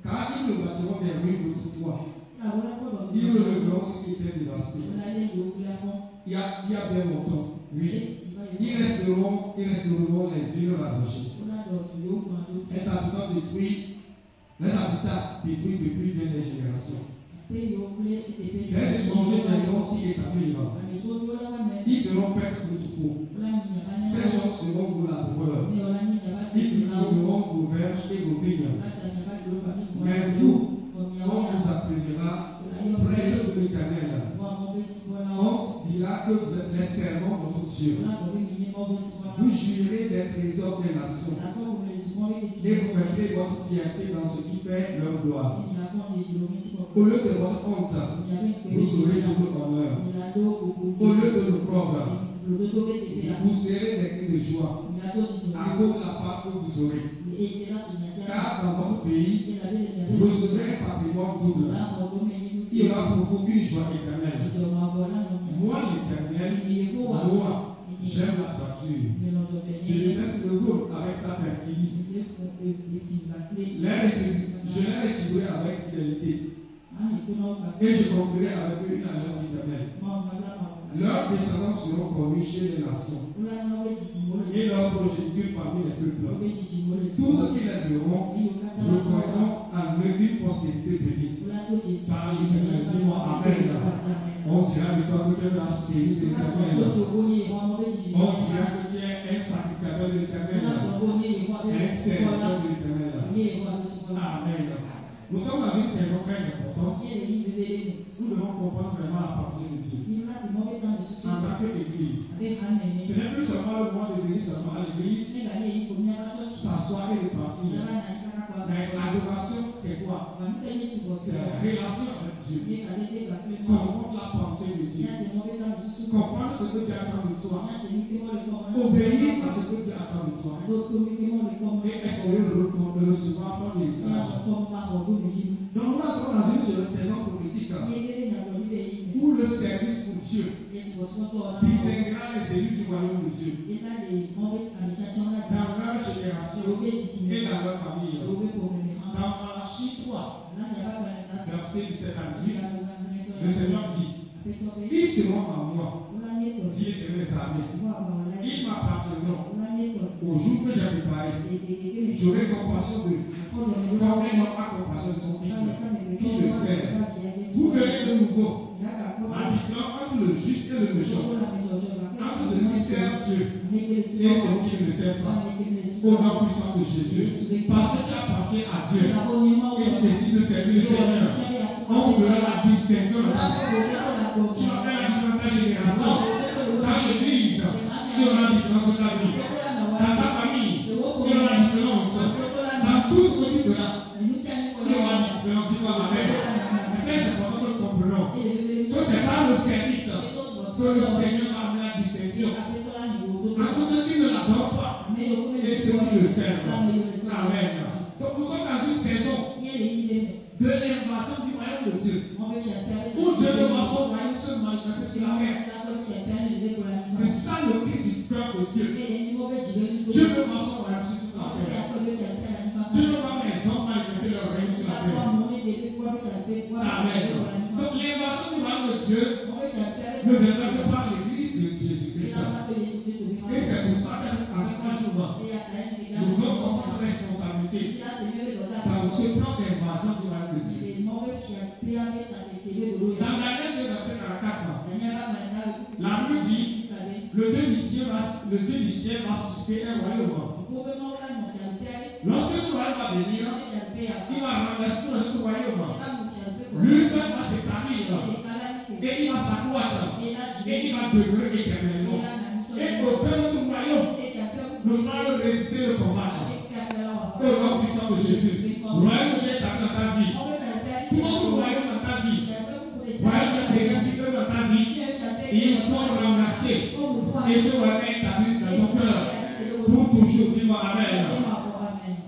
Car ils ne bâtiront des ruines d'autrefois. Ils releveront ce qui était dévasté. Il y a bien longtemps. Oui. Ils resteront les villes ravagées. Les habitants détruits depuis bien des générations. Les étrangers viendront s'y établir. Ils feront perdre le troupeau. Ces gens seront vos laboureurs. Ils cultiveront vos verges et vos vignes. Mais vous, on vous appellera prêtre de l'Éternel. On dira que vous êtes les servants de notre Dieu. Vous jurez des trésors des nations. Et vous mettrez votre fierté dans ce qui fait leur gloire. Au lieu de votre honte, vous aurez double honneur. Au lieu de l'opprobre, vous serez des cris de joie à cause de la part que vous aurez. Car dans votre pays, vous recevrez un patrimoine double. Il y aura pour vous une joie éternelle. Moi, l'Éternel, moi, j'aime la droiture. Je déteste le vol avec sa perfidie. Je l'ai rétribué avec fidélité. Et je conclurai avec eux une alliance éternelle. Leurs descendants seront connus chez les nations. Et leur progéniture parmi les peuples. Tous ceux qui les verront reconnaîtront en eux une postérité bénie. Par l'Éternel, dis-moi Amen. On dira de toi que tu es la stérile de l'Éternel. On dira que tu es un sacrificateur de l'Éternel. Un serviteur de l'Éternel. Amen. Nous sommes dans une saison très importante. Nous devons comprendre vraiment la partie de Dieu. En tant qu'Église. Ce n'est plus seulement le moment de venir seulement à l'Église, s'asseoir et repartir. Mais l'adoration, c'est quoi? C'est la relation avec Dieu. Comprendre la pensée de Dieu. Comprendre ce que Dieu attend de toi. Obéir à ce que Dieu attend de toi. Et essayer de recevoir ton héritage. Donc nous entrons dans une saison prophétique où le service pour Dieu distinguera les élus du royaume de Dieu dans leur génération et dans leur famille. Dans Malachie 3, verset 17 à 18, le Seigneur dit: ils seront en moi, dit l'Éternel des armées. Ils m'appartiendront au jour que j'ai préparé. J'aurai compassion d'eux, comme un homme a compassion de son fils, qui le sert. Vous verrez de nouveau la différence entre le juste et le méchant, entre celui qui sert Dieu et celui qui ne le sert pas. Au nom puissant de Jésus, parce que tu appartiens à Dieu et tu décides de servir le Seigneur, on verra la distinction de ta vie. Tu appelles la différente génération. Dans l'église, il y aura la différence de ta vie. Dans ta famille, il y aura la différence. Dans tout ce que tu feras, il y aura la différence. Dis-moi Amen. Mais c'est important que nous comprenions que c'est par le service que le Seigneur a amené la distinction. À tous ceux qui ne l'adorent pas et ceux qui le servent. Amen. Donc nous sommes dans une saison de l'invasion du royaume de Dieu. Où Dieu devant son royaume se manifester sur la terre. C'est ça le cri du cœur de Dieu. Dieu devant son royaume sur toute la terre. Dieu devant les hommes manifester leur royaume sur la terre. Amen. Donc l'invasion du royaume de Dieu ne viendra que par l'église de Jésus-Christ. Et c'est pour ça qu'à cet jour, nous voulons comprendre la responsabilité dans ce plan d'invasion du royaume de Dieu. Dans Daniel 2, verset 44, la Bible dit: le Dieu du ciel va susciter un royaume. Lorsque ce royaume va venir, il va renverser tout ce royaume. Lui seul va s'établir et il va s'accroître et il va demeurer éternellement. Et aucun autre royaume ne va résister le combat. Au nom puissant de Jésus, le royaume de Dieu est dans ta vie. Tout autre royaume dans ta vie, royaume de Dieu dans ta vie, ils sont renversés et ce royaume est établi dans ton cœur pour toujours. Dis-moi Amen.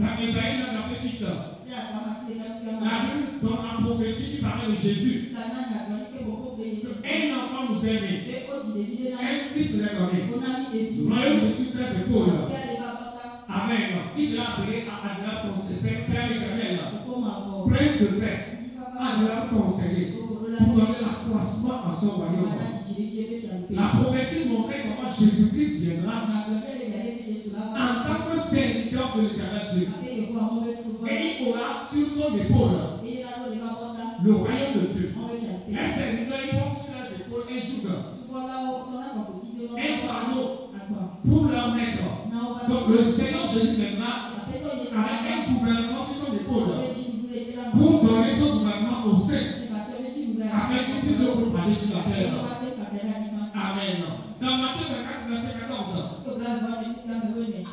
Dans Isaïe, verset 6, la Bible donne la prophétie qui parlait de Jésus. Un enfant nous est né, un fils nous est donné. Le royaume de Jésus sur ses épaules. Amen. Il sera appelé à agréable conseiller, Père éternel, prince de paix, agréable conseiller, pour donner l'accroissement à son royaume. La prophétie montrait comment Jésus-Christ viendra en tant que serviteur de l'Éternel Dieu. son épaule le royaume de Dieu. Un serviteur, il porte sur les épaules un joug, un fardeau pour leur maître. Donc le Seigneur Jésus maintenant avait un gouvernement sur son épaule pour donner son gouvernement aux saints afin qu'ils puissent le propager sur la terre. Amen. Dans Matthieu 24, verset 14,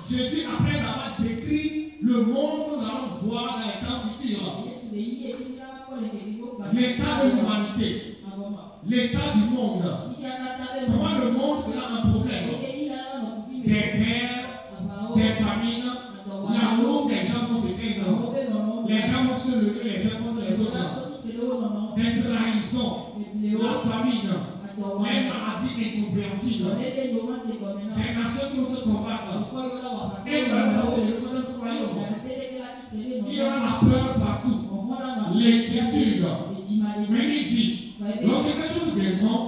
Jésus, après avoir décrit le monde que nous allons voir dans les temps futurs, l'état de l'humanité, l'état du monde, comment le monde sera un problème, des guerres, des famines, l'amour des gens vont se plaindre, les gens vont se lever les uns contre les autres, des trahisons, la famine, les maladies incompréhensibles, des nations qui vont se combattre, et vraiment c'est le monde du royaume. Il y aura la peur partout, l'inquiétude. Mais il dit, lorsque ces choses viendront,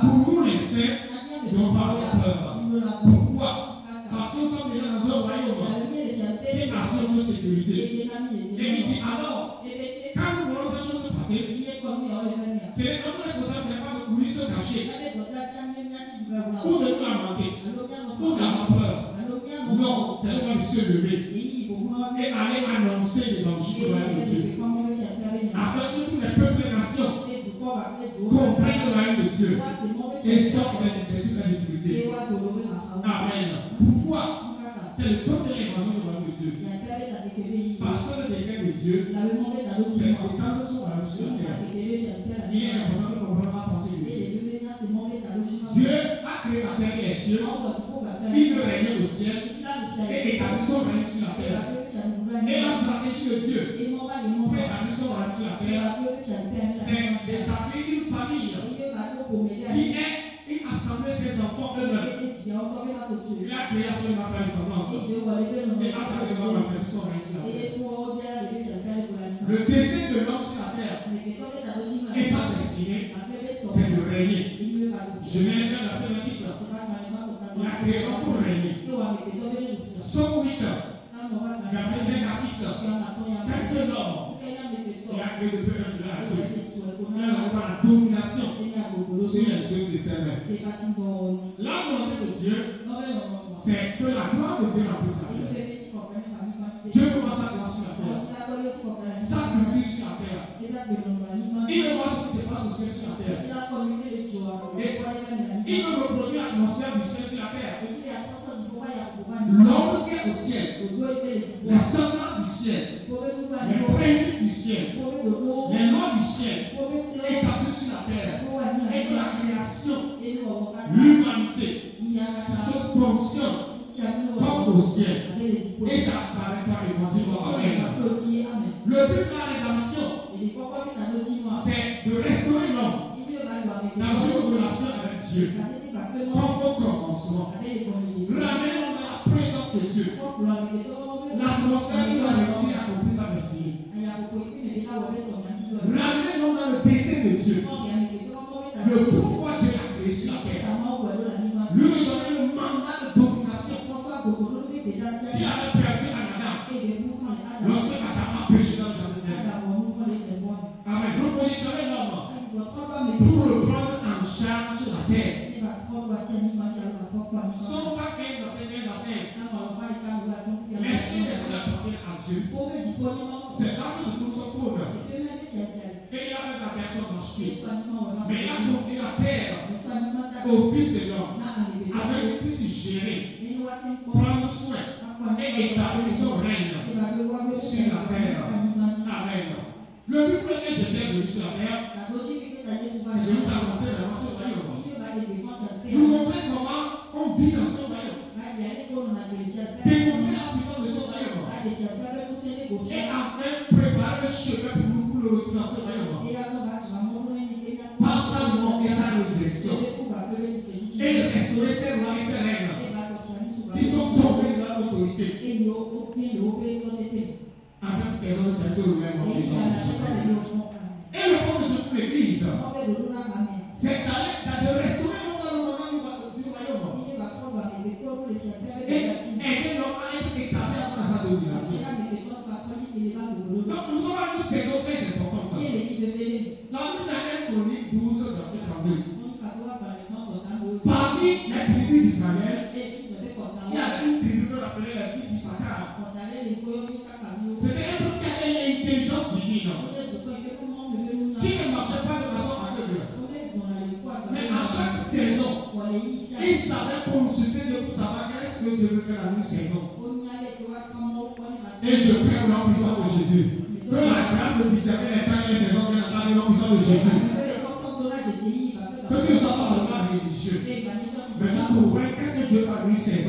pour nous les saints, nous n'avons pas peur. Pourquoi? Parce que nous sommes déjà dans un royaume qui assure nos sécurités. Et il dit alors, quand nous voyons ces choses se passer, c'est notre responsabilité, c'est pas de courir se cacher, ou de nous lamenter, ou d'avoir peur. Non, c'est le temps de se lever et aller annoncer l'évangile du royaume de Dieu. Afin que tous les peuples et nations comprennent le royaume de Dieu et sortent de toutes les difficultés. Amen. Pourquoi? C'est le temps de l'évasion du royaume de Dieu. Parce que le dessein de Dieu, c'est d'étendre son royaume sur la terre. Il est important de comprendre la pensée de Dieu. Dieu a créé la terre et les cieux. Il veut régner au ciel et établir son règne sur la terre. Et la stratégie de Dieu pour établir son règne sur la terre, c'est d'établir une famille qui est une assemblée de ses enfants eux-mêmes. Il a créé à son image et ressemblance. Et après de voir manifester son règne sur la terre. Le dessein de l'homme sur la terre et sa destinée, c'est de régner. Genèse 1, verset 26. Il a créé l'homme pour régner. Somme 8, verset 5 à 6. Qu'est-ce que l'homme? Il a créé depuis un village. Il a la domination sur les œuvres de ses mains. La volonté de Dieu, c'est que la gloire de Dieu remplisse la terre. Dieu voit sa gloire sur la terre, sa culture sur la terre. Il voit ce qui se passe au ciel sur la terre. Et il veut reproduire l'atmosphère du ciel sur la terre. L'homme qui est au ciel, les standards du ciel, les principes du ciel, les lois du ciel établis sur la terre, et que la création, l'humanité, se fonctionne comme au ciel. Et ça apparaît par l'évangile. Amen. Le but de la rédemption, c'est de restaurer l'homme dans une relation avec Dieu, comme au commencement. Ramener l'homme à la présence de Dieu. L'atmosphère qui va réussir à accomplir sa destinée. Ramener l'homme dans le dessein de Dieu. Le pourquoi Dieu l'a créé sur la terre. Lui donner le mandat de domination qu'il avait perdu à Adam. Lorsque Adam a péché dans le jardin d'Éden. Avec repositionner l'homme pour reprendre en charge la terre. Son facteur dans ces 15 à 16. Les cieux et les appartiennent à Dieu. C'est là que se trouve son trône. Et il y a même la personne marchée. Mais il a confié la terre au Fils de l'homme, afin qu'il puisse gérer, prendre soin et établir son règne sur la terre. Amen. Le but pour lequel Jésus est venu sur la terre, c'est de nous avancer dans ce royaume. Nous montrer comment on vit dans ce royaume. Démontrer la puissance de ce royaume. Et enfin préparer le chemin pour nous pour le retour dans ce royaume. Par sa mort et sa résurrection. Et de restaurer ses lois et ses règles qui sont tombés dans l'autorité. En cette saison, c'est que nous-mêmes en Jésus. Et le point de toute l'église, c'est de restaurer l'homme dans le moment du royaume. Et aider l'homme à être établi dans sa domination. Donc nous sommes Il savait consulter Dieu pour savoir qu'est-ce que Dieu veut faire dans une saison. Et je prie au nom puissant de Jésus. Que la grâce de discerner les temps et les saisons vienne dans le nom puissant de Jésus. Que Dieu ne soit pas seulement religieux. Mais tu trouves qu'est-ce que Dieu fait dans une saison.